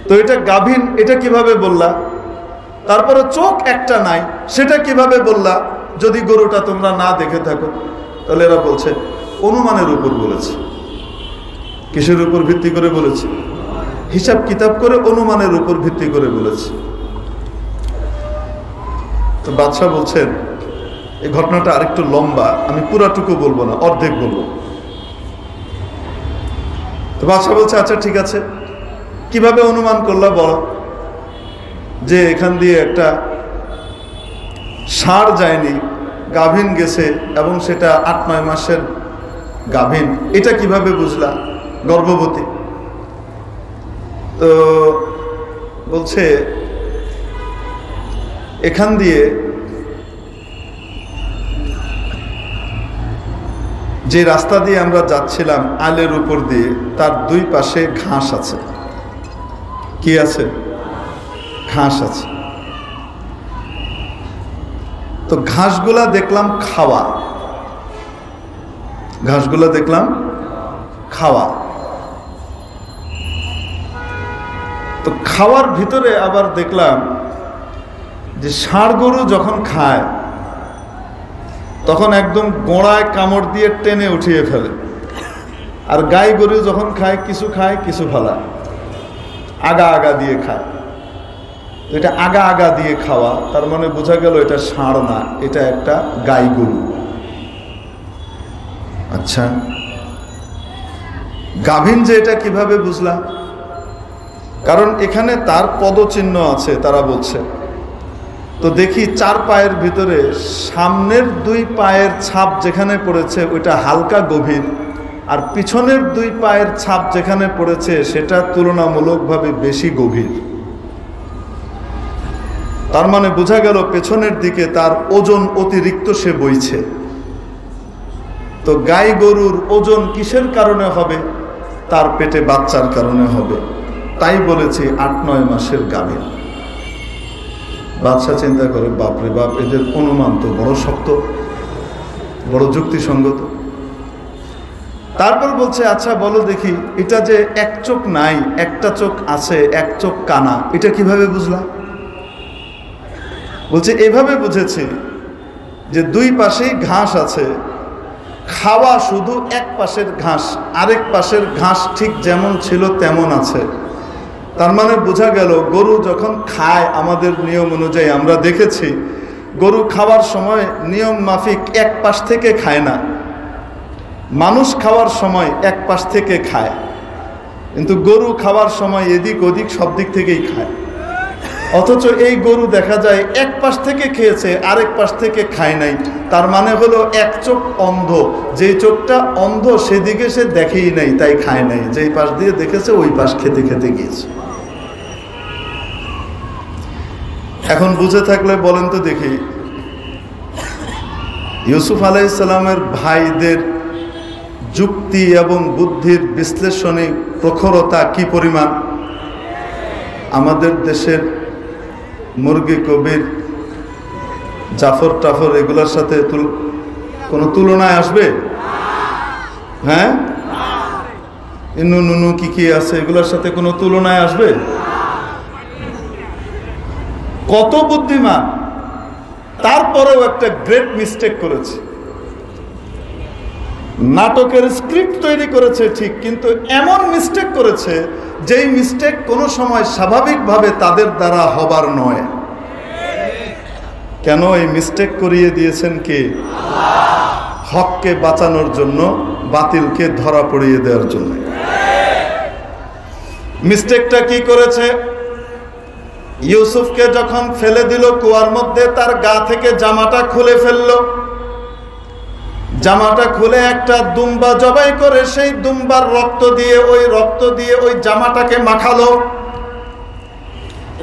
তো এটা গাভীন, এটা কিভাবে বললা? তারপরে চোখ একটা নাই, সেটা কিভাবে বললা যদি গরুটা তোমরা না দেখে থাকো? তাহলে এরা বলছে অনুমানের উপর বলেছে। কিসের উপর ভিত্তি করে বলেছে? হিসাব কিতাব করে অনুমানের উপর ভিত্তি করে বলেছে। তো বাদশাহ বলছেন এই ঘটনাটা আরেকটু লম্বা, আমি পুরাটুকু বলবো না, অর্ধেক বলবো। তো বাদশাহ বলছে আচ্ছা ঠিক আছে, কিভাবে অনুমান করলা বলো যে এখান দিয়ে একটা ষাঁড় যায়নি, গাভীন গেছে, এবং সেটা 8-9 মাসের গাভীন, এটা কিভাবে বুঝলা? গর্ভবতী। তো বলছে এখান দিয়ে যে রাস্তা দিয়ে আমরা যাচ্ছিলাম আলের উপর দিয়ে, তার দুই পাশে ঘাস আছে। কি আছে? ঘাস আছে। তো ঘাসগুলা দেখলাম খাওয়া, ঘাসগুলা দেখলাম খাওয়া। তো খাওয়ার ভিতরে আবার দেখলাম যে ষাঁড় গরু যখন খায় তখন একদম গোড়ায় কামড় দিয়ে টেনে উঠিয়ে ফেলে, আর গাই গরু যখন খায় কিছু ফালায়, আগা আগা দিয়ে খায়। তো এটা আগা আগা দিয়ে খাওয়া, তার মানে বোঝা গেল এটা ষাঁড় না, এটা একটা গাই গরু। আচ্ছা, গাভীন যে এটা কিভাবে বুঝলা? কারণ এখানে তার পদচিহ্ন আছে, তারা বলছে। তো দেখি 4 পায়ের ভিতরে সামনের 2 পায়ের ছাপ যেখানে পড়েছে ওইটা হালকা গভীর, আর পিছনের 2 পায়ের ছাপ যেখানে পড়েছে সেটা তুলনামূলকভাবে বেশি গভীর। তার মানে বোঝা গেল পেছনের দিকে তার ওজন অতিরিক্ত সে বইছে। তো গাই গরুর ওজন কিসের কারণে হবে? তার পেটে বাচ্চার কারণে হবে, তাই বলেছি 8-9 মাসের গাভীর। বাদশা চিন্তা করে বাপরে বাপ, এদের অনুমান তো বড় শক্ত, বড় যুক্তিসঙ্গত। তারপর বলছে আচ্ছা বলো দেখি, এটা যে এক চোখ নাই, একটা চোখ আছে, এক চোখ কানা, এটা কিভাবে বুঝলা? বলছে এভাবে বুঝেছি যে 2 পাশেই ঘাস আছে, খাওয়া শুধু এক পাশের ঘাস, আরেক পাশের ঘাস ঠিক যেমন ছিল তেমন আছে। তার মানে বোঝা গেল গরু যখন খায় আমাদের নিয়ম অনুযায়ী আমরা দেখেছি গরু খাওয়ার সময় নিয়ম মাফিক এক পাশ থেকে খায় না, মানুষ খাওয়ার সময় এক পাশ থেকে খায়, কিন্তু গরু খাওয়ার সময় এদিক ওদিক সব দিক থেকেই খায়। অথচ এই গরু দেখা যায় এক পাশ থেকে খেয়েছে, আরেক পাশ থেকে খায় নাই। তার মানে হলো এক চোখ অন্ধ, যেই চোখটা অন্ধ সেদিকে সে দেখেই নাই, তাই খায় নাই, যেই পাশ দিয়ে দেখেছে ওই পাশ খেতে খেতে গিয়েছে। এখন বুঝে থাকলে বলেন তো দেখি, ইউসুফ আলাইহিস সালামের ভাইদের যুক্তি এবং বুদ্ধির বিশ্লেষণী প্রখরতা কি পরিমাণ? আমাদের দেশের মুরগি কবির, জাফর টাফর এগুলোর সাথে কোনো তুলনায় আসবে? হ্যাঁ, ইনু নুনু কি আছে এগুলোর সাথে কোনো তুলনায় আসবে? কত বুদ্ধিমান, তারপরেও একটা গ্রেট মিস্টেক করেছে। নাটকের স্ক্রিপ্ট তৈরি করেছে ঠিক, কিন্তু এমন মিস্টেক করেছে যেই মিস্টেক কোনো সময় স্বাভাবিকভাবে তাদের দ্বারা হবার নয়। কেন এই মিস্টেক করিয়ে দিয়েছেন কে? হককে বাঁচানোর জন্য, বাতিলকে ধরা পড়িয়ে দেওয়ার জন্য। মিস্টেকটা কি করেছে? ইউসুফকে যখন ফেলে দিল কুয়ার মধ্যে, তার গা থেকে জামাটা খুলে ফেললো, জামাটা খুলে একটা দুম্বা জবাই করে সেই দুম্বার রক্ত দিয়ে ওই জামাটাকে মাখালো।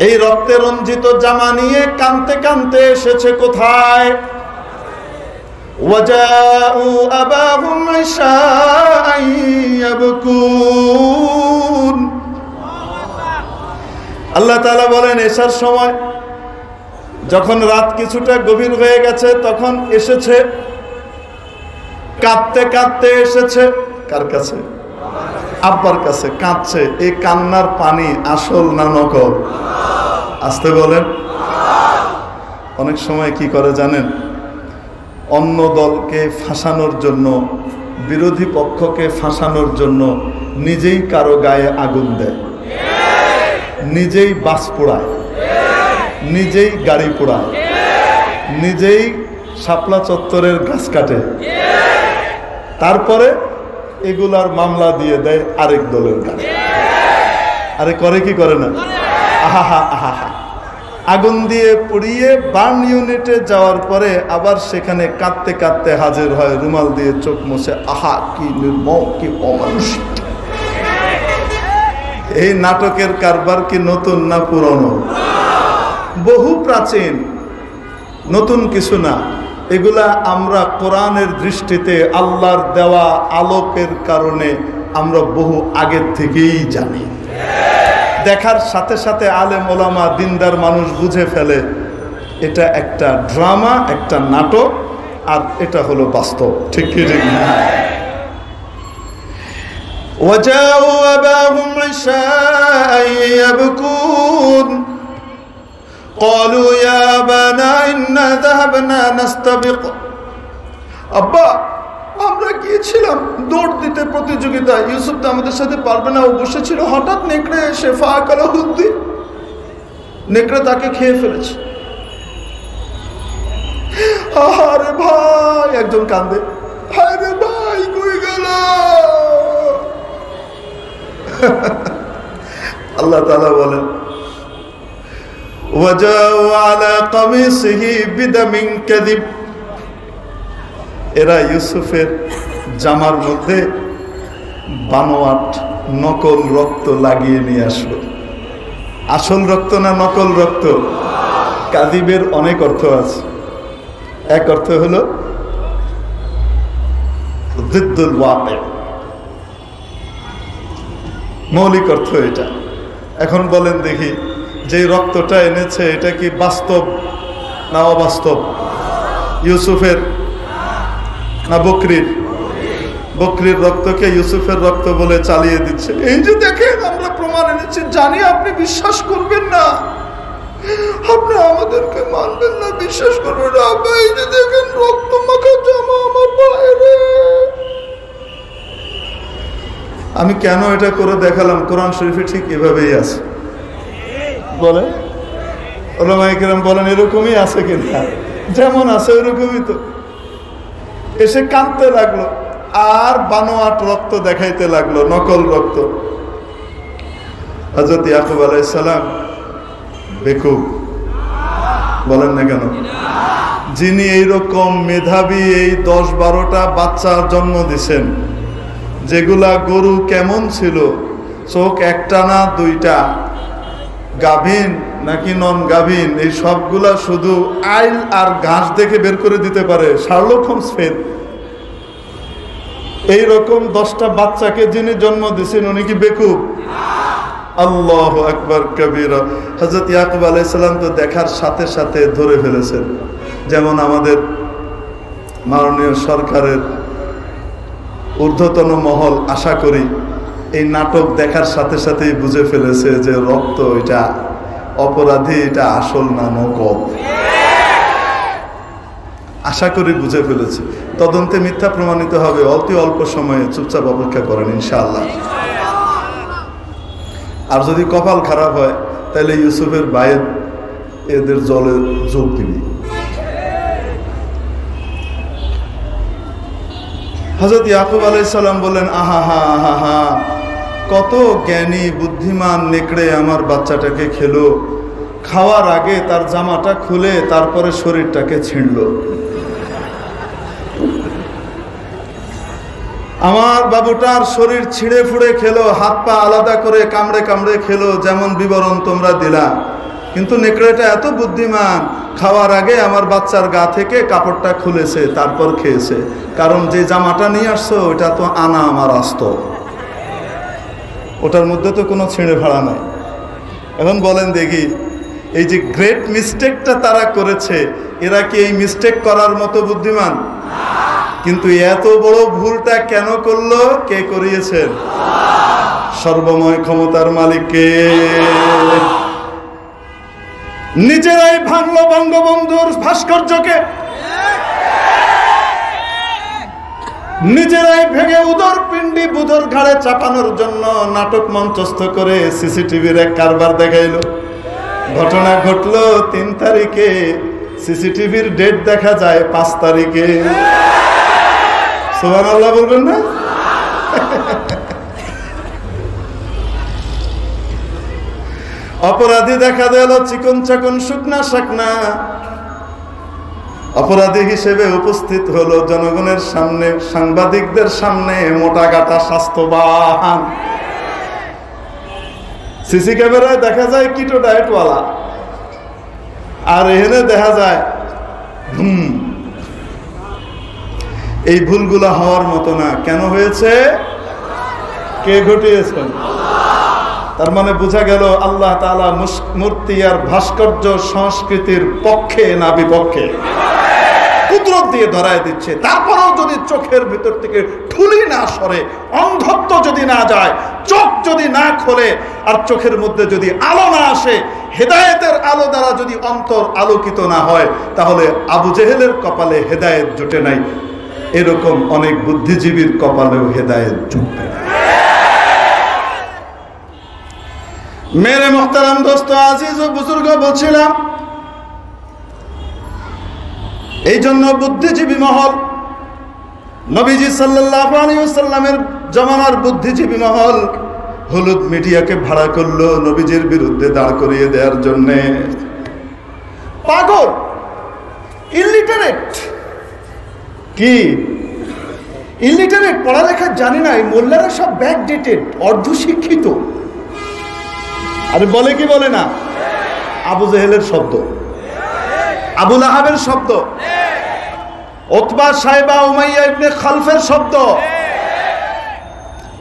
এই রক্তে রঞ্জিত জামা নিয়ে কানতে কানতে এসেছে কোথায়? وجاءوا أباهم عشاء يبكون আল্লাহ তাআলা বলেন এশার সময় যখন রাত কিছুটা গভীর হয়ে গেছে তখন এসেছে, কাঁদতে কাঁদতে এসেছে। কার কাছে? আব্বার কাছে কাঁদছে। এই কান্নার পানি আসল না নকল? আসতে বলেন। অনেক সময় কি করে জানেন? অন্য দলকে ফাঁসানোর জন্য, বিরোধী পক্ষকে ফাঁসানোর জন্য নিজেই কারো গায়ে আগুন দেয়, নিজেই বাস পোড়ায়, নিজেই গাড়ি পোড়ায়, নিজেই শাপলা চত্বরের গাছ কাটে, তারপরে এগুলার মামলা দিয়ে দেয় আরেক দলের গাড়ি। আরে করে কি করে না? আহা আহা, আগুন দিয়ে পুড়িয়ে বার্ন ইউনিটে যাওয়ার পরে আবার সেখানে কাঁদতে কাঁদতে হাজির হয়, রুমাল দিয়ে চোখ মুছে। আহা কি নির্মম, কি অমানুষিক! এই নাটকের কারবার কি নতুন না পুরনো? বহু প্রাচীন, নতুন কিছু না। এগুলা আমরা কোরআনের দৃষ্টিতে আল্লাহর দেওয়া আলোকের কারণে আমরা বহু আগের থেকেই জানি। দেখার সাথে সাথে আলেম ওলামা দিনদার মানুষ বুঝে ফেলে এটা একটা ড্রামা, একটা নাটক, আর এটা হলো বাস্তব। ঠিক কি ঠিক না? وجاءوا أباهم عشاء يبكون قالوا يا أبانا إنا ذهبنا نستبق আব্বা আমরা গিয়েছিলাম দৌড় দিতে প্রতিযোগিতা, ইউসুফ তো আমাদের সাথে পারবে না, ও বসেছিল, হঠাৎ নেকড়ে এসে ফাআকালাহুদ্দিন, নেকড়ে তাকে খেয়ে ফেলেছে। আরে ভাই, একজন কান্দে, আরে ভাই কই গেল? আল্লাহ তাআলা বলেন ওয়াজাউ আলা কামিসিহি বিদামিন কাযিব, এরা ইউসুফের জামার মধ্যে বানোয়াট নকল রক্ত লাগিয়ে নিয়ে আসলো। আসল রক্ত না নকল রক্ত? কাযিবের অনেক অর্থ আছে। এক অর্থ হলো জিদ্দুল ওয়াকি, মৌলিক অর্থ এটা। এখন বলেন দেখি, যে রক্তটা এনেছে এটা কি বাস্তব না অবাস্তব? ইউসুফের না বকরির? বকরির রক্তকে ইউসুফের রক্ত বলে চালিয়ে দিচ্ছে। এই যে দেখেন, আমরা প্রমাণ এনেছি, জানি আপনি বিশ্বাস করবেন না, আপনি আমাদেরকে মানবেন না, বিশ্বাস করবেন না। এই যে দেখেন রক্ত মাখা জামা আমার বাইরে। আমি কেন এটা করে দেখালাম? কোরআন শরীফে ঠিক এভাবেই আছে। বলে ওলামায়ে কেরাম বলেন এরকমই আছে কিনা? যেমন আছে ওরকমই তো। এসে কাঁদতে লাগলো আর বানোয়াট রক্ত দেখাইতে লাগলো, নকল রক্ত। হযরত ইয়াকুব আলাইহিস সালাম বেকুব বলেন না কেন? যিনি এইরকম মেধাবী এই 10-12টা বাচ্চার জন্ম দিছেন, যেগুলা গরু কেমন ছিল, চোখ একটা না দুইটা, গাভীন নাকি নন গাভীন, এই সবগুলা শুধু আইল আর ঘাস দেখে বের করে দিতে পারে, শার্লক হোমস ফেল। এইরকম 10টা বাচ্চাকে যিনি জন্ম দিয়েছেন উনি কি বেকুব? আল্লাহু আকবার কবীরা। হযরত ইয়াকুব আলাইহিস সালাম তো দেখার সাথে সাথে ধরে ফেলেছেন। যেমন আমাদের মাননীয় সরকারের ঊর্ধ্বতন মহল আশা করি এই নাটক দেখার সাথে সাথেই বুঝে ফেলেছে যে রক্ত এটা অপরাধী, এটা আসল না নকল। আশা করি বুঝে ফেলেছে। তদন্তে মিথ্যা প্রমাণিত হবে অতি অল্প সময়ে, চুপচাপ অপেক্ষা করেন ইনশাআল্লাহ। আর যদি কপাল খারাপ হয় তাহলে ইউসুফের ভাইয়ের এদের জলে যোগ দিবি। হযরত ইয়াকুব আলাইহিস সালাম বললেন, আহা হা আহা হা, কত জ্ঞানী বুদ্ধিমান নেকড়ে আমার বাচ্চাটাকে খেলো। খাওয়ার আগে তার জামাটা খুলে তারপরে শরীরটাকে ছিঁড়ল। আমার বাবুটার শরীর ছিঁড়ে ফুড়ে খেলো, হাত পা আলাদা করে কামড়ে কামড়ে খেলো, যেমন বিবরণ তোমরা দিলা। কিন্তু নেকড়েটা এত বুদ্ধিমান, খাওয়ার আগে আমার বাচ্চার গা থেকে কাপড়টা খুলেছে, তারপর খেয়েছে। কারণ যে জামাটা নিয়ে আসছো ওটা তো আনা আমার আস্ত, ওটার মধ্যে তো কোনো ছিঁড়ে ফাড়া নাই। এখন বলেন দেখি, এই যে গ্রেট মিস্টেকটা তারা করেছে, এরা কি এই মিস্টেক করার মতো বুদ্ধিমান? কিন্তু এত বড় ভুলটা কেন করলো? কে করিয়েছেন? সর্বময় ক্ষমতার মালিককে। নিজেরাই ভাঙলো বঙ্গবন্ধুর ভাস্কর্যকে, নিজেরাই ভেঙে উদর পিণ্ডি বুধর ঘাড়ে চাপানোর জন্য নাটক মঞ্চস্থ করে সিসিটিভির এক কারবার দেখাইলো। ঘটনা ঘটলো 3 তারিখে, সিসিটিভির ডেট দেখা যায় 5 তারিখে। সুবহানাল্লাহ বলবেন না? অপরাধী দেখা দিল চিকন চাকন শুকনা শাকনা, অপরাধী হিসেবে উপস্থিত হলো জনগণের সামনে, সাংবাদিকদের সামনে মোটা গাটা স্বাস্থ্যবান। সিসি ক্যামেরায় দেখা যায় কিটো ডায়েটওয়ালা, আর এখানে দেখা যায় এই ভুলগুলো হওয়ার মতো না। কেন হয়েছে? কে ঘটিয়েছেন? তার মানে বোঝা গেল আল্লাহ তাআলা মূর্তি আর ভাস্কর্য সংস্কৃতির পক্ষে না বিপক্ষে? কুদরত দিয়ে ধরায় দিচ্ছে। তারপরেও যদি চোখের ভিতর থেকে ঠুলি না সরে, অন্ধত্ব যদি না যায়, চোখ যদি না খোলে, আর চোখের মধ্যে যদি আলো না আসে, হেদায়েতের আলো দ্বারা যদি অন্তর আলোকিত না হয়, তাহলে আবু জেহেলের কপালে হেদায়েত জুটে নাই, এরকম অনেক বুদ্ধিজীবীর কপালেও হেদায়েত জুটবে না। মেরে মোহতারাম দোস্ত আজিজ ও বুজুর্গ, বলছিলাম এই জন্য বুদ্ধিজীবী মহল, নবীজি সাল্লাল্লাহু আলাইহি ওয়াসাল্লামের জমানার বুদ্ধিজীবী মহল হলুদ মিডিয়াকে ভাড়া করলো নবীজির বিরুদ্ধে দাঁড় করিয়ে দেওয়ার জন্য। পাগল, ইলিটারেট, কি ইলিটারেট, পড়ালেখা জানি না, এই মোল্লারা সব ব্যাকডেটেড, অর্ধশিক্ষিত। আরে বলে কি বলে না? আবু জেহেলের শব্দ, আবু লাহাবের শব্দ, উতবা সাইবা উমাইয়া ইবনে খালফের শব্দ,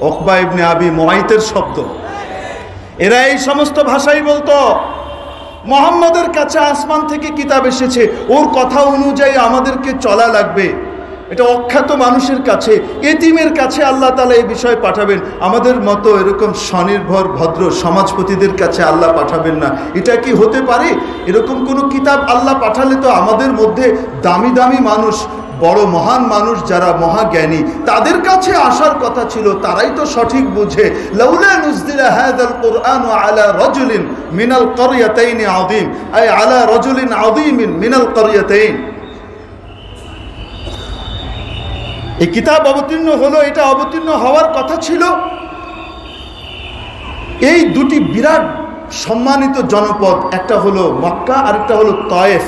উকবা ইবনে আবি মুআইতের শব্দ। এরা এই সমস্ত ভাষাই বলতো। মুহাম্মদের কাছে আসমান থেকে কিতাব এসেছে, ওর কথা অনুযায়ী আমাদেরকে চলা লাগবে। এটা অখ্যাত মানুষের কাছে, এতিমের কাছে আল্লাহ তাআলা এই বিষয় পাঠাবেন। আমাদের মতো এরকম স্বনির্ভর ভদ্র সমাজপতিদের কাছে আল্লাহ পাঠাবেন না। এটা কি হতে পারে? এরকম কোন কিতাব আল্লাহ পাঠালে তো আমাদের মধ্যে দামি দামি মানুষ, বড় মহান মানুষ যারা মহাজ্ঞানী, তাদের কাছে আসার কথা ছিল, তারাই তো সঠিক বুঝে। লাউলা নুজজিলা হাযাল কুরআনু আলা রাজুলিন মিনাল ক্বরয়াতাইন আযীম, আই আলা রাজুলিন আযীমিন মিনাল ক্বরয়াতাইন। এই কিতাব অবতীর্ণ হলো, এটা অবতীর্ণ হওয়ার কথা ছিল এই দুটি বিরাট সম্মানিত জনপদ, একটা হলো মক্কা আর একটা হলো তায়েফ।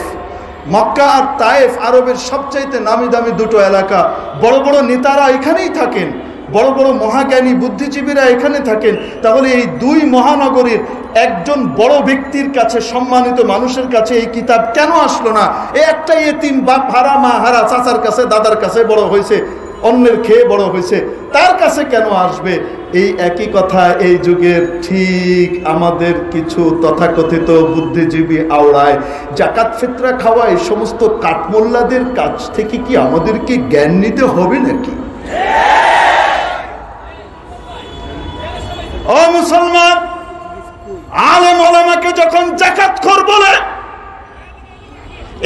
মক্কা আর তায়েফ আরবের সবচাইতে নামি দামি দুটো এলাকা। বড় বড় নেতারা এখানেই থাকেন, বড় বড় মহাজ্ঞানী বুদ্ধিজীবীরা এখানে থাকেন। তাহলে এই দুই মহানগরীর একজন বড় ব্যক্তির কাছে, সম্মানিত মানুষের কাছে এই কিতাব কেন আসলো না? এই একটা এতিম বাপ হারা, মা হারা, চাচার কাছে দাদার কাছে বড় হয়েছে, অন্যের খেয়ে বড় হয়েছে, তার কাছে কেন আসবে? এই একই কথা এই যুগের ঠিক আমাদের কিছু তথাকথিত বুদ্ধিজীবী আওড়ায়। জাকাত ফিতরা খাওয়ায় সমস্ত কাঠমোল্লাদের কাছ থেকে কি আমাদেরকে জ্ঞান নিতে হবে নাকি? ও মুসলমান, আলেম ওলামাকে যখন জাকাতখোর বলে,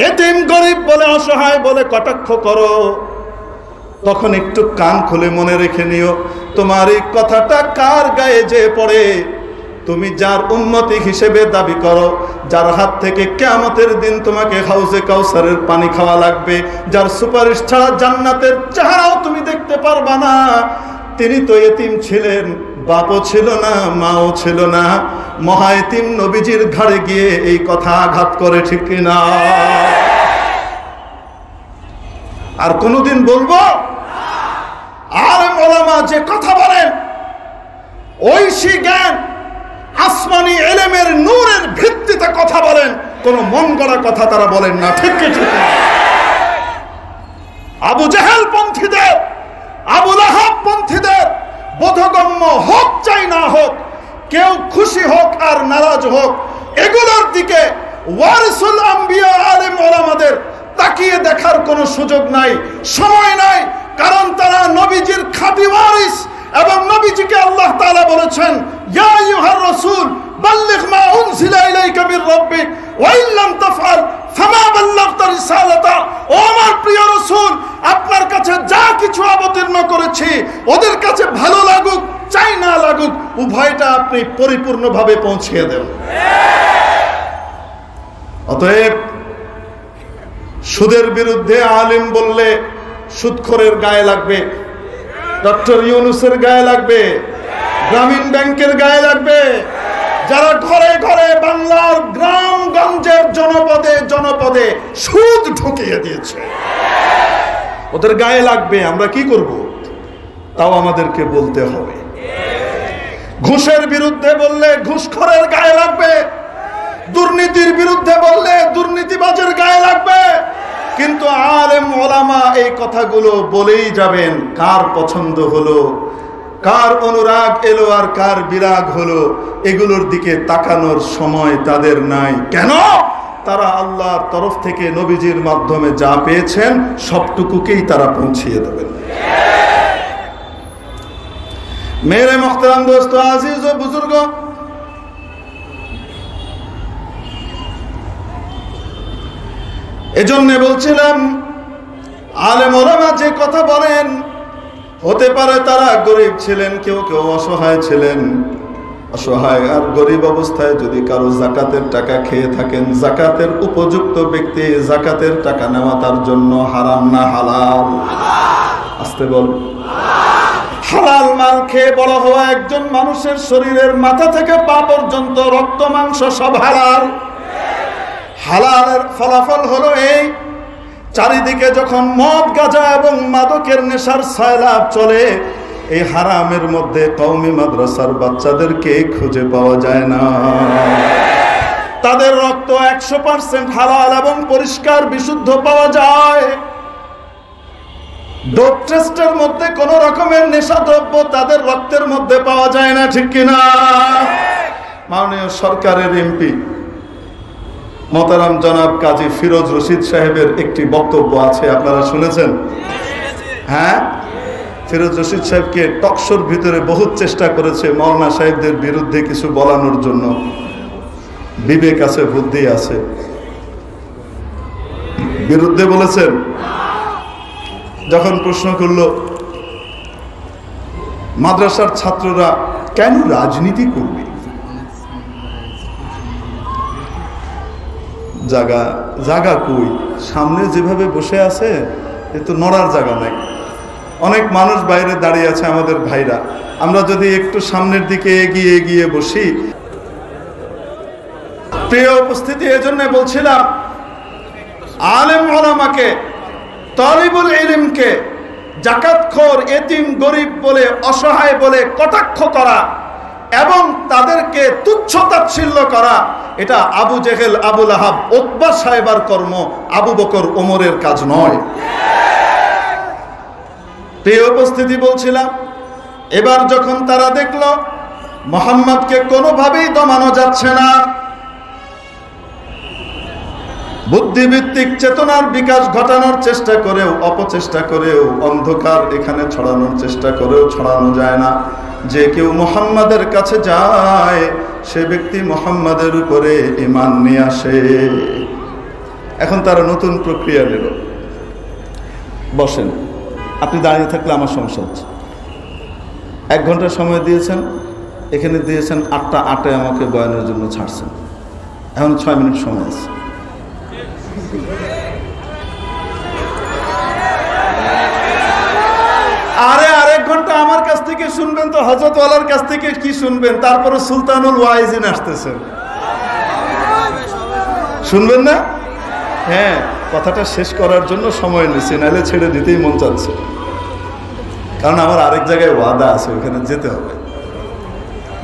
এতিম গরিব বলে, অসহায় বলে কটাক্ষ করো, তখন একটু কান খুলে মনে রেখে নিও, তোমার এই কথাটা কার গায়ে যে পড়ে, তুমি যার উম্মতি হিসেবে দাবি করো, যার হাত থেকে কিয়ামতের দিন তোমাকে হাউজে কাউসারের পানি খাওয়া লাগবে, যার সুপারিশ ছাড়া জান্নাতের চেহারাও তুমি দেখতে পারবা না, তিনি তো এতিম ছিলেন, বাপও ছিল না, মাও ছিল না। মহা এতিম নবীজির ঘাড়ে গিয়ে এই কথা আঘাত করে, ঠিক কিনা? আর কোনদিন বলবো আলেম ওলামা যে কথা বলেন, ঐশী জ্ঞান আসমানি ইলমের নূরের ভিত্তিতে কথা বলেন, কোন মন গড়া কথা তারা বলেন না, ঠিক কি ঠিক না? আবু জাহেল পন্থীদের, আবু লাহাব পন্থীদের বোধগম্য হোক চাই না হোক, কেউ খুশি হোক আর নারাজ হোক, এগুলোর দিকে ওয়ারিসুল আম্বিয়া আলেম ওলামাদের তাকিয়ে দেখার কোনো সুযোগ নাই, সময় নাই। কারণ তারা নবীজির খাঁটি ওয়ারিস, এবং নবীজিকে আল্লাহ তাআলা বলেছেন, ইয়া আইয়ুহার রাসূল বাল্লিগ মা উনজিলা ইলাইকা মির রাব্বিক ওয়া ইন লাম তাফআল ফামা বাল্লাগতা রিসালাতা। ও আমার প্রিয় রাসূল, আপনার কাছে যা কিছু অবতীর্ণ করেছি ওদের কাছে ভালো লাগুক চাই না লাগুক, উভয়টা আপনি পরিপূর্ণভাবে পৌঁছিয়ে দেন। অতএব সুদের বিরুদ্ধে আলেম বললে সুদখোরের গায়ে লাগবে, ডক্টর ইউনূসের গায়ে লাগবে, গ্রামীণ ব্যাংকের গায়ে লাগবে, যারা ঘরে ঘরে বাংলার গ্রামগঞ্জের জনপদে জনপদে সুদ ঢুকিয়ে দিয়েছে, ওদের গায়ে লাগবে। আমরা কি করব? তাও আমাদেরকে বলতে হবে। ঘুষের বিরুদ্ধে বললে ঘুষখোরের গায়ে লাগবে, দুর্নীতির বিরুদ্ধে বললে দুর্নীতিবাজের গায়ে লাগবে। কিন্তু আলেম ওলামা এই কথাগুলো বলেই যাবেন। কার পছন্দ হলো, কার অনুরাগ এলো আর কার বিরাগ হলো, এগুলোর দিকে তাকানোর সময় তাদের নাই। কেন? তারা আল্লাহর তরফ থেকে নবীজির মাধ্যমে যা পেয়েছেন সবটুকুকেই তারা পৌঁছিয়ে দেবেন। মেরে মোহতারাম দোস্ত, আজিজ ও বুজুর্গ, এজন্য বলছিলাম আলেম ওলামা যে কথা বলেন, হতে পারে তারা গরিব ছিলেন, কেউ কেউ অসহায় ছিলেন। অসহায় আর গরিব অবস্থায় যদি কারো যাকাতের টাকা খেয়ে থাকেন, যাকাতের উপযুক্ত ব্যক্তি যাকাতের টাকা নেওয়া তার জন্য হারাম না হালাল? আসতে বল। হালাল মাল খেয়ে বড় হওয়া একজন মানুষের শরীরের মাথা থেকে পা পর্যন্ত রক্ত মাংস সব হালাল। হালালের ফলাফল হলো এই, চারিদিকে যখন মদ গাঁজা এবং মাদকের নেশার সয়লাব চলে, এই হারামের মধ্যে কওমি মাদ্রাসার বাচ্চাদেরকে খুঁজে পাওয়া যায় না। তাদের রক্ত 100% হালাল এবং পরিষ্কার বিশুদ্ধ পাওয়া যায়। ডোপ টেস্টের মধ্যে কোন রকমের নেশাদ্রব্য তাদের রক্তের মধ্যে পাওয়া যায় না, ঠিক কিনা? মাননীয় সরকারের এমপি মোহতারাম জনাব কাজী ফিরোজ রশিদ সাহেবের একটি বক্তব্য আছে, আপনারা শুনেছেন? হ্যাঁ, ফিরোজ রশিদ সাহেবকে টকশোর ভিতরে বহুত চেষ্টা করেছে মাওলানা সাহেবদের বিরুদ্ধে কিছু বলানোর জন্য। বিবেক আছে, বুদ্ধি আছে, বিরুদ্ধে বলেছেন। যখন প্রশ্ন করলো মাদ্রাসার ছাত্ররা কেন রাজনীতি করবে, জায়গা জায়গা কই, সামনে যেভাবে বসে আছে এ তো নড়ার জায়গা নাই। অনেক মানুষ বাইরে দাঁড়িয়ে আছে, আমাদের ভাইরা, আমরা যদি একটু সামনের দিকে এগিয়ে এগিয়ে বসি। প্রিয় উপস্থিতি, এজন্য বলছিলাম আলেম ওলামাকে, তালিবুল ইলমকে যাকাতখোর, এতিম, গরিব বলে, অসহায় বলে কটাক্ষ করা এবং তাদেরকে তুচ্ছ তাচ্ছিল্য করা, এটা আবু জেহেল, আবু লাহাব, উতবা সাহেবার কর্ম, আবু বকর, ওমরের কাজ নয়। প্রিয় উপস্থিতি, বলছিলাম এবার যখন তারা দেখল মুহাম্মদকে কোনোভাবেই দমানো যাচ্ছে না, বুদ্ধিভিত্তিক চেতনার বিকাশ ঘটানোর চেষ্টা করেও, অপচেষ্টা করেও, অন্ধকার এখানে ছড়ানোর চেষ্টা করেও ছড়ানো যায় না। যে কেউ মুহাম্মাদের কাছে যায় সে ব্যক্তি মুহাম্মাদের উপরে ঈমান নিয়ে আসে। এখন তারা নতুন প্রক্রিয়া নিল। বসেন, আপনি দাঁড়িয়ে থাকলে আমার সমস্যা হচ্ছে। 1 ঘন্টা সময় দিয়েছেন, এখানে দিয়েছেন 8টা 8-এ আমাকে বয়ানের জন্য ছাড়ছেন, এখন 6 মিনিট সময় আছে। আরে আরেক ঘন্টা আমার কাছ থেকে শুনবেন তো হযরত ওয়ালার কাছ থেকে কি শুনবেন? তারপরে সুলতানুল ওয়াইজিন আসতেছেন, শুনবেন না? হ্যাঁ, কথাটা শেষ করার জন্য সময় নিচ্ছি, নাহলে ছেড়ে দিতেই মন চাচ্ছে। কারণ আমার আরেক জায়গায় ওয়াদা আছে, ওখানে যেতে হবে।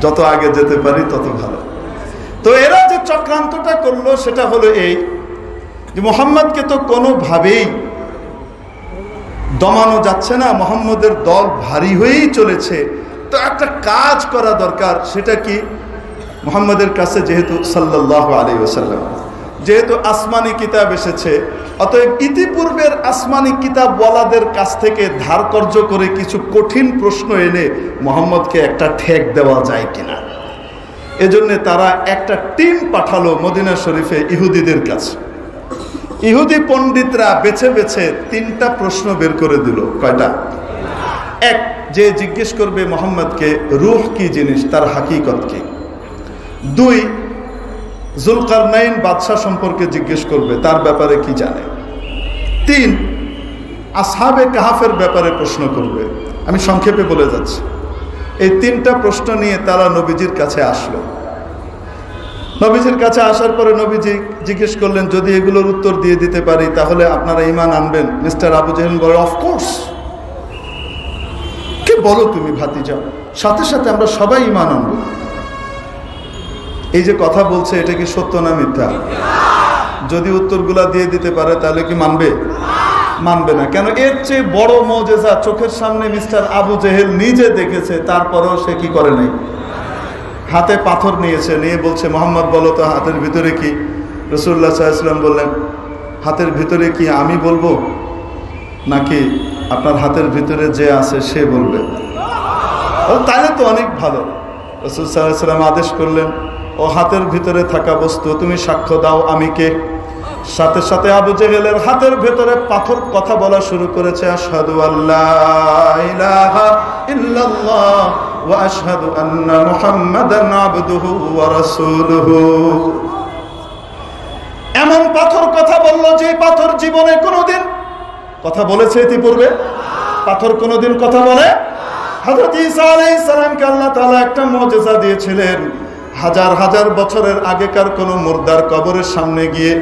যত আগে যেতে পারি তত ভালো। তো এরা যে চক্রান্তটা করলো সেটা হলো এই যে মুহাম্মদকে তো কোনোভাবেই দমানো যাচ্ছে না, মুহাম্মদের দল ভারী হয়েই চলেছে, তো একটা কাজ করা দরকার। সেটা কি? মুহাম্মদের কাছে যেহেতু সাল্লাল্লাহু আলাইহি ওয়াসাল্লাম যেহেতু আসমানি কিতাব এসেছে, অতএব ইতিপূর্বের আসমানি কিতাব ওয়ালাদের কাছ থেকে ধার কর্জ করে কিছু কঠিন প্রশ্ন এনে মুহাম্মদকে একটা ঠেক দেওয়া যায় কিনা। এজন্য তারা একটা টিম পাঠালো মদিনা শরীফে ইহুদিদের কাছে। ইহুদি পণ্ডিতরা বেছে বেছে 3টা প্রশ্ন বের করে দিল। কয়টা? এক, যে জিজ্ঞেস করবে মুহাম্মদকে রূহ কি জিনিস, তার হাকিকত কি। 2, জুলকারনাইন বাদশাহ সম্পর্কে জিজ্ঞেস করবে, তার ব্যাপারে কি জানে। 3, আসহাবে কাহাফের ব্যাপারে প্রশ্ন করবে। আমি সংক্ষেপে বলে যাচ্ছি। এই 3টা প্রশ্ন নিয়ে তারা নবীজির কাছে আসলো। নবীজির কাছে আসার পরে নবীজি জিজ্ঞেস করলেন, যদি এগুলোর উত্তর দিয়ে দিতে পারি তাহলে আপনারা ঈমান আনবেন? মিস্টার আবু জেহেল বলে, অফকোর্স। কে বলো তুমি ভাতিজা, সাথে সাথে আমরা সবাই ঈমান আনবো। এই যে কথা বলছে, এটা কি সত্য না মিথ্যা? যদি উত্তরগুলা দিয়ে দিতে পারে তাহলে কি মানবে? মানবে না। কেন? এর চেয়ে বড় মুজিজা চোখের সামনে মিস্টার আবু জেহেল নিজে দেখেছে, তারপরেও সে কি করে নাই? হাতে পাথর নিয়েছে, নিয়ে বলছে, মুহাম্মদ বলো তো হাতের ভিতরে কি? রাসূলুল্লাহ সাল্লাল্লাহু আলাইহি ওয়াসাল্লাম বললেন, হাতের ভিতরে কি আমি বলবো নাকি আপনার হাতের ভিতরে যে আছে সে বলবে? তাহলে তো অনেক ভালো। রাসূল সাল্লাল্লাহু আলাইহি ওয়াসাল্লাম আদেশ করলেন, ও হাতের ভিতরে থাকা বস্তু তুমি সাক্ষ্য দাও আমি কে। সাথে সাথে আবু জেহেলের হাতের ভেতরে পাথর কথা বলা শুরু করেছে, আশহাদু আল্লা ইলাহা ইল্লাল্লাহ ওয়া আশহাদু আন্না মুহাম্মাদান আবদুহু ওয়া রাসূলুহু। এমন পাথর কথা বলল যে পাথর জীবনে কোনোদিন কথা বলেছে ইতিপূর্বে? পাথর কোনোদিন কথা বলে? হযরত ঈসা আলাইহিস সালামকে আল্লাহ তাআলা একটা মুজিজা দিয়েছিলেন। হাজার হাজার বছরের আগেকার কোনো মুর্দার কবরের সামনে গিয়ে,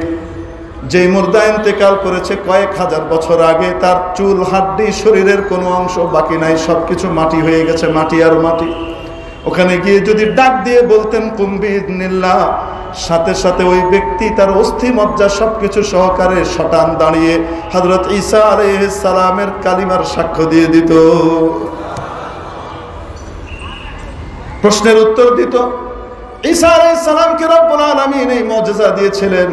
যেই মুর্দা ইন্তেকাল করেছে কয়েক হাজার বছর আগে, তার চুল হাড্ডি শরীরের কোনো অংশ বাকি নাই, সবকিছু মাটি হয়ে গেছে, মাটি আর মাটি। ওখানে গিয়ে যদি ডাক দিয়ে বলতেন কুম বিইذনিল্লাহ, সাথে সাথে ওই ব্যক্তি তার অস্থি মজ্জা সবকিছু সহকারে শটান দাঁড়িয়ে হযরত ঈসা আলাইহিস সালামের কালিমার সাক্ষ্য দিয়ে দিত, প্রশ্নের উত্তর দিত। ঈসা আলাইহিস সালামকে রব্বুল আলামিন এই মুজিজা দিয়েছিলেন।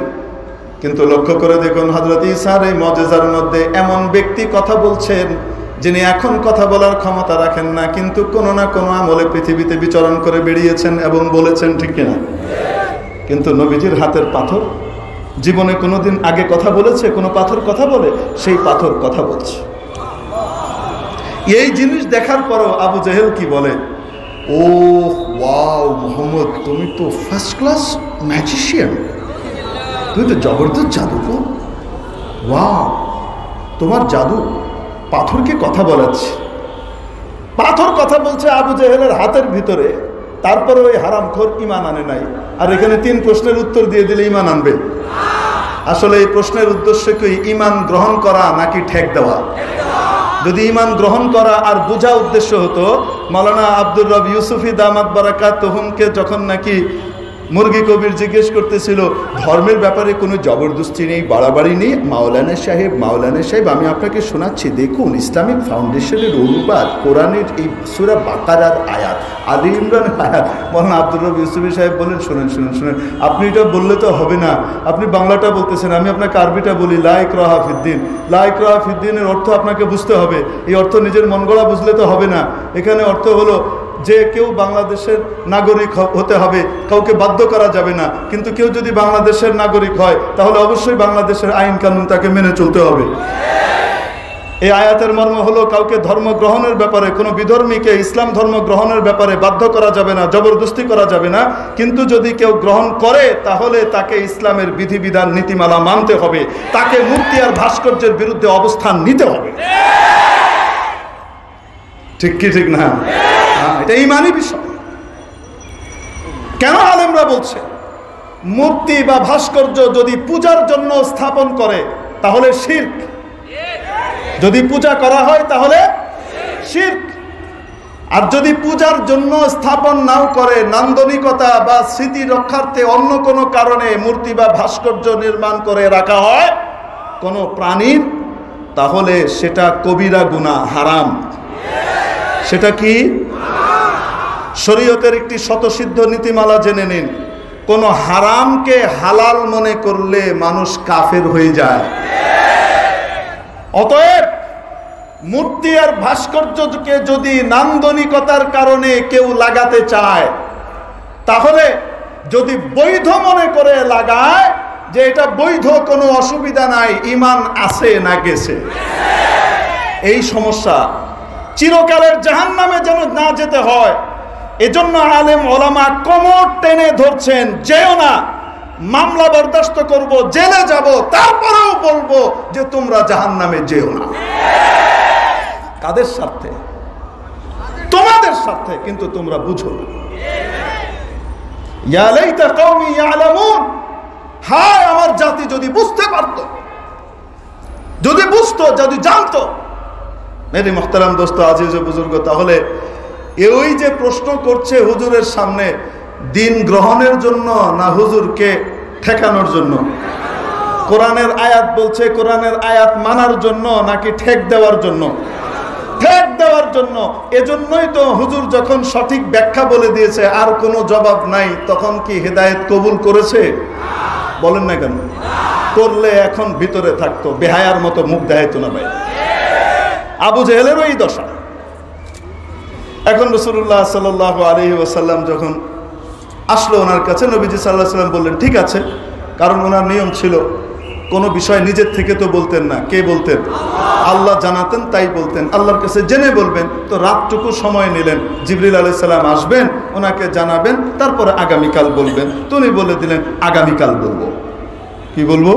কিন্তু লক্ষ্য করে দেখুন, হযরত ঈসার এই মুজিজার মধ্যে এমন ব্যক্তি কথা বলছেন যিনি এখন কথা বলার ক্ষমতা রাখেন না, কিন্তু কোনো না কোনো আমলে পৃথিবীতে বিচরণ করে বেরিয়েছেন এবং বলেছেন, ঠিক কিনা? কিন্তু নবীজির হাতের পাথর জীবনে কোনোদিন আগে কথা বলেছে? কোনো পাথর কথা বলে? সেই পাথর কথা বলছে। এই জিনিস দেখার পরও আবু জেহেল কি বলে, ও ওয়াও মুহাম্মদ, তুমি তো ফার্স্ট ক্লাস ম্যাজিশিয়ান, তুমি তো জবরদস্ত জাদুকর। ওয়াও, তোমার জাদু পাথরকে কথা বলাচ্ছে। পাথর কথা বলছে আবু জেহেলের হাতের ভিতরে, তারপরে ওই হারামখোর ঈমান আনে নাই। আর এখানে 3 প্রশ্নের উত্তর দিয়ে দিলে ঈমান আনবে? আসলে এই প্রশ্নের উদ্দেশ্য কি ঈমান গ্রহণ করা নাকি ঠেক দেওয়া? যদি ঈমান গ্রহণ করা আর বোঝা উদ্দেশ্য হতো, মাওলানা আব্দুর রব ইউসুফি দামাত বারাকাতুহুমকে যখন নাকি মুরগি কবির জিজ্ঞেস করতেছিল ধর্মের ব্যাপারে কোনো জবরদস্তি নেই, বাড়াবাড়ি নেই, মাওলানা সাহেব আমি আপনাকে শোনাচ্ছি, দেখুন ইসলামিক ফাউন্ডেশনের অনুবাদ কোরআনের এই সূরা বাকারার আয়াত, আলী ইমরানের আয়াত। মাওলানা আব্দুর রব ইউসুফি সাহেব বলেন, শুনেন, আপনি এটা বললে তো হবে না, আপনি বাংলাটা বলতেছেন, আমি আপনাকে আরবিটা বলি। লা ইকরাহা ফিদ্দিন, লা ইকরাহা ফিদ্দিনের অর্থ আপনাকে বুঝতে হবে। এই অর্থ নিজের মন গড়া বুঝলে তো হবে না। এখানে অর্থ হলো যে কেউ বাংলাদেশের নাগরিক হতে হবে, কাউকে বাধ্য করা যাবে না, কিন্তু কেউ যদি বাংলাদেশের নাগরিক হয় তাহলে অবশ্যই বাংলাদেশের আইন কানুন তাকে মেনে চলতে হবে। এই আয়াতের মর্ম হলো কাউকে ধর্ম গ্রহণের ব্যাপারে, কোনো বিধর্মীকে ইসলাম ধর্ম গ্রহণের ব্যাপারে বাধ্য করা যাবে না, জবরদস্তি করা যাবে না, কিন্তু যদি কেউ গ্রহণ করে তাহলে তাকে ইসলামের বিধিবিধান নীতিমালা মানতে হবে, তাকে মূর্তি আর ভাস্কর্যের বিরুদ্ধে অবস্থান নিতে হবে। ঠিক কি ঠিক না? এটা ঈমানি বিষয়। কেন আলেমরা বলছে মূর্তি বা ভাস্কর্য যদি পূজার জন্য স্থাপন করে তাহলে শিরক, যদি পূজা করা হয় তাহলে শিরক। আর যদি পূজার জন্য স্থাপন নাও করে, নান্দনিকতা বা স্মৃতি রক্ষার্থে অন্য কোনো কারণে মূর্তি বা ভাস্কর্য নির্মাণ করে রাখা হয় কোনো প্রাণীর, তাহলে সেটা কবিরা গুনাহ, হারাম। সেটা কি? শরীয়তের একটি স্বতঃসিদ্ধ নীতিমালা জেনে নিন, কোন হারামকে হালাল মনে করলে মানুষ কাফের হয়ে যায়। অতএব মূর্তি আর ভাস্কর্যকে যদি নান্দনিকতার কারণে কেউ লাগাতে চায়, তাহলে যদি বৈধ মনে করে লাগায় যে এটা বৈধ, কোনো অসুবিধা নাই, ঈমান আছে না গেছে? এই সমস্যা চিরকালের জাহান্নামে যেন না যেতে হয়, এজন্য আলেম ওলামা কোমর টেনে ধরছেন, যেও না, মামলা বরদাস্ত করব, জেলে যাব, তারপরেও বলবো যে তোমরা জাহান্নামে যেও না। কাদের স্বার্থে? তোমাদের স্বার্থে, কিন্তু তোমরা বুঝো না। ইয়া লাইতা কওমি ইয়ালামুন, হায় আমার জাতি যদি বুঝতে পারত, যদি বুঝতো, যদি জানতো। মেরে মুহতারাম দোস্ত, আজিজ বুজুর্গ, তাহলে ওই যে প্রশ্ন করছে হুজুরের সামনে, দিন গ্রহণের জন্য না হুজুরকে ঠেকানোর জন্য? কোরআনের আয়াত বলছে কোরআনের আয়াত মানার জন্য নাকি ঠেক দেওয়ার জন্য? ঠেক দেওয়ার জন্য। এজন্যই তো হুজুর যখন সঠিক ব্যাখ্যা বলে দিয়েছে আর কোনো জবাব নাই, তখন কি হেদায়েত কবুল করেছে? বলেন না কেন? করলে এখন ভিতরে থাকতো, বেহায়ার মতো মুখ দেখাইতো না ভাই। আবু জেহেলেরও এই দশা। এখন রাসূলুল্লাহ সাল্লাল্লাহু আলাইহি ওয়াসাল্লাম যখন আসলো ওনার কাছে, নবীজি সাল্লাল্লাহু আলাইহি ওয়াসাল্লাম বললেন ঠিক আছে, কারণ ওনার নিয়ম ছিল কোনো বিষয় নিজের থেকে তো বলতেন না। কে বলতেন? আল্লাহ জানাতেন, তাই বলতেন। আল্লাহর কাছে জেনে বলবেন, তো রাতটুকু সময় নিলেন। জিবরিল আলাইহিস সালাম আসবেন, ওনাকে জানাবেন, তারপরে আগামীকাল বলবেন। তো উনি বলে দিলেন আগামীকাল বলবো। কি বলবো?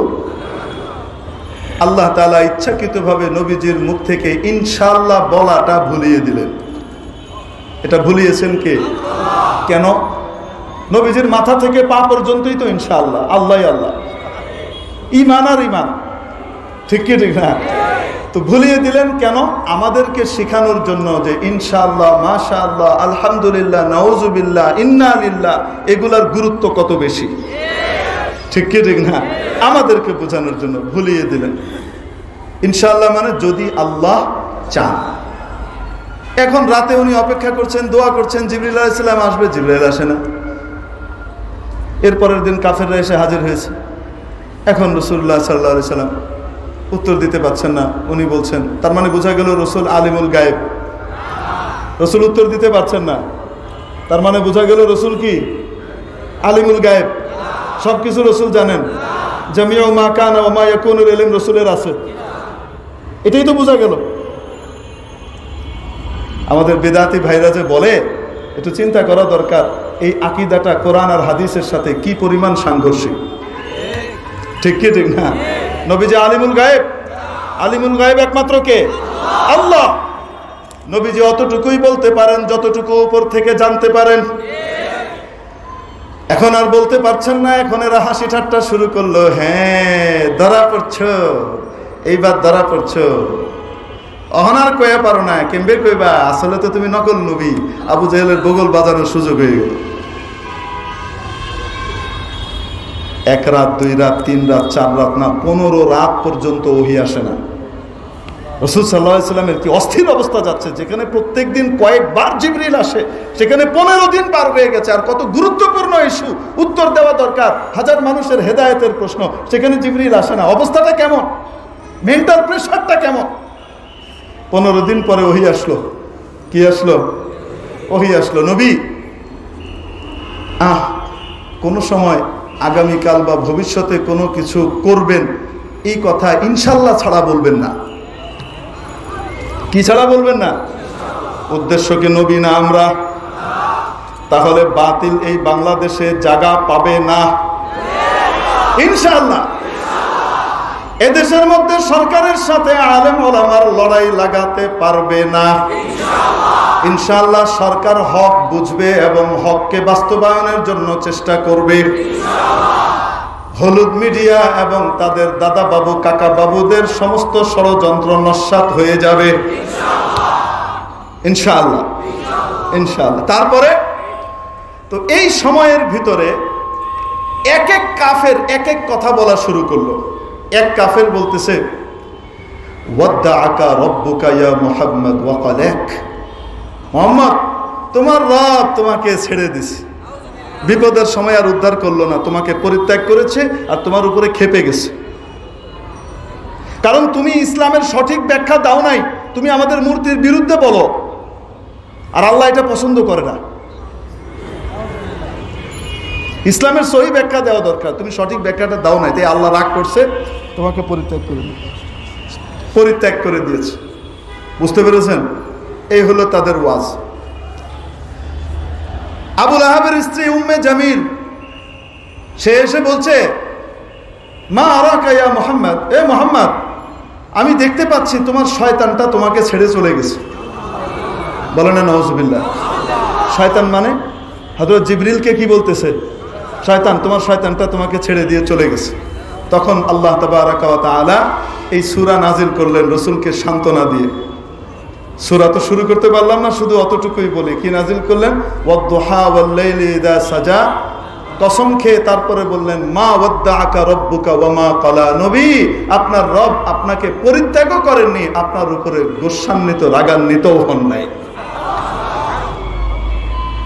আল্লাহ তাআলা ইচ্ছাকৃতভাবে নবীজির মুখ থেকে ইনশাআল্লাহ বলাটা ভুলিয়ে দিলেন। এটা ভুলিয়েছেন কে? কেন? নবীজির মাথা থেকে পা পর্যন্তই তো ইনশাআল্লাহ, আল্লাহ আল্লাহ, ঈমান আর ঈমান, ঠিক কি ঠিক না? তো ভুলিয়ে দিলেন কেন? আমাদেরকে শেখানোর জন্য যে ইনশাআল্লাহ, মাশাআল্লাহ, আলহামদুলিল্লাহ, নাউজুবিল্লাহ, ইন্না লিল্লাহ, এগুলার গুরুত্ব কত বেশি, ঠিক কি ঠিক না? আমাদেরকে বোঝানোর জন্য ভুলিয়ে দিলেন। ইনশাআল্লাহ মানে যদি আল্লাহ চান। এখন রাতে উনি অপেক্ষা করছেন, দোয়া করছেন, জিবরিল আলাইহিস সালাম আসবে, জিবরিল আসে না। এরপরের দিন কাফেররা এসে হাজির হয়েছে। এখন রাসূলুল্লাহ সাল্লাল্লাহু আলাইহি সাল্লাম উত্তর দিতে পারছেন না। উনি বলছেন, তার মানে বোঝা গেল রাসূল আলিমুল গায়েব। রাসূল উত্তর দিতে পারছেন না, তার মানে বোঝা গেল রাসূল কি? আলিমুল গায়েব। সবকিছু রাসূল জানেন। জামিউ মা কানা ওয়া মা ইয়াকুনুল ইলম রাসূলের আছে। এটাই তো বোঝা গেল। আমাদের বেদাতি ভাইরা যে বলে, একটু চিন্তা করা দরকার, এই আকীদাটা কোরআন আর হাদিসের সাথে কি পরিমাণ সাংঘর্ষিক, ঠিক কি ঠিক না? নবীজি আলিমুল গায়েব। আলিমুল গায়েব একমাত্র কে? আল্লাহ। নবীজি অতটুকুই বলতে পারেন যতটুকু উপর থেকে জানতে পারেন। এখন আর বলতে পারছেন না। এখন এরা হাসি ঠাট্টা শুরু করলো। হ্যাঁ, ধরা পড়ছো, এইবার ধরা পড়ছো। অহনার কয়া পারো না, কেমবে কইবা? আসলে তো তুমি নকল নবী। আবু জাহেলের বগল বাজানোর সুযোগ হয়ে গেল। 1 রাত, 2 রাত, 3 রাত, 4 রাত না, 15 রাত পর্যন্ত ওহী আসে না। রাসূল সাল্লাল্লাহু আলাইহি ওয়াসাল্লামের কি অস্থির অবস্থা যাচ্ছে, যেখানে প্রত্যেক দিন কয়েকবার জিবরিল আসে, সেখানে 15 দিন পার হয়ে গেছে। আর কত গুরুত্বপূর্ণ ইস্যু, উত্তর দেওয়া দরকার, হাজার মানুষের হেদায়েতের প্রশ্ন, সেখানে জিবরিল আসে না। অবস্থাটা কেমন? মেন্টাল প্রেশারটা কেমন? 15 দিন পরে ওহী আসলো। কি আসলো? ওহী আসলো। নবী কোনো সময় আগামীকাল বা ভবিষ্যতে কোনো কিছু করবেন, এই কথা ইনশাল্লাহ ছাড়া বলবেন না। কি ছাড়া বলবেন না? উদ্দেশ্য কি নবী না আমরা? তাহলে বাতিল এই বাংলাদেশে জায়গা পাবে না ইনশাআল্লাহ। এদেশের মধ্যে সরকারের সাথে আলেম ওলামার লড়াই লাগাতে পারবে না ইনশাআল্লাহ। সরকার হক বুঝবে এবং হককে বাস্তবায়নের জন্য চেষ্টা করবে। হলুদ মিডিয়া এবং তাদের দাদা বাবু, কাকা বাবুদের সমস্ত ষড়যন্ত্র নস্যাৎ হয়ে যাবে ইনশাআল্লাহ। ইনশাআল্লাহ। তারপরে তো এই সময়ের ভিতরে এক এক কাফের এক এক কথা বলা শুরু করলো। এক কাফের বলতেছে, ওয়াদ্দাআকা রাব্বুকা ইয়া মুহাম্মদ ওয়া ক্বালাক, মুহাম্মদ তোমার রব তোমাকে ছেড়ে দিছে, বিপদের সময় আর উদ্ধার করলো না, তোমাকে পরিত্যাগ করেছে আর তোমার উপরে ক্ষেপে গেছে, কারণ তুমি ইসলামের সঠিক ব্যাখ্যা দাও নাই, তুমি আমাদের মূর্তির বিরুদ্ধে বলো, আর আল্লাহ এটা পছন্দ করে না। ইসলামের সহি ব্যাখ্যা দেওয়া দরকার, তুমি সঠিক ব্যাখ্যাটা দাও নাই, তাই আল্লাহ রাগ করছে, তোমাকে পরিত্যাগ করে দিয়েছে। বুঝতে পেরেছেন? এই হলো তাদের ওয়াজ। আবু লাহাবের স্ত্রী উম্মে জামিল সে এসে বলছে, মা আরাকা ইয়া মুহাম্মদ, এ মুহাম্মদ আমি দেখতে পাচ্ছি তোমার শয়তানটা তোমাকে ছেড়ে চলে গেছে। বলে না নাউজুবিল্লাহ। শয়তান মানে হযরত জিবরিলকে কি বলতেছে? শয়তান, তোমার শয়তানটা তোমাকে ছেড়ে দিয়ে চলে গেছে। তখন আল্লাহ তাবারাকা ওয়া তাআলা এই সূরা নাজিল করলেন রাসূলকে সান্ত্বনা দিয়ে। সূরা তো শুরু করতে পারলাম না, শুধু অতটুকুই বলি। কি নাজিল করলেন? ওয়াদ-দুহা ওয়াল-লাইলি ইযা সাজা, কসম খেয়ে তারপরে বললেন, মা ওয়াদ্দাআকা রাব্বুকা ওয়া মা ক্বালা, নবী আপনার রব আপনাকে পরিত্যাগও করেননি, আপনার উপরে গোসান্বিত রাগান্বিতও হন নাই।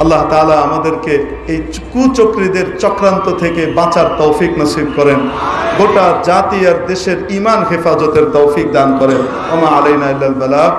আল্লাহ তাআলা আমাদেরকে এই কুচক্রীদের চক্রান্ত থেকে বাঁচার তৌফিক নসিব করেন, গোটা জাতি আর দেশের ঈমান হেফাজতের তৌফিক দান করেন। ওয়া মা আলাইনা ইল্লাল বালাগ।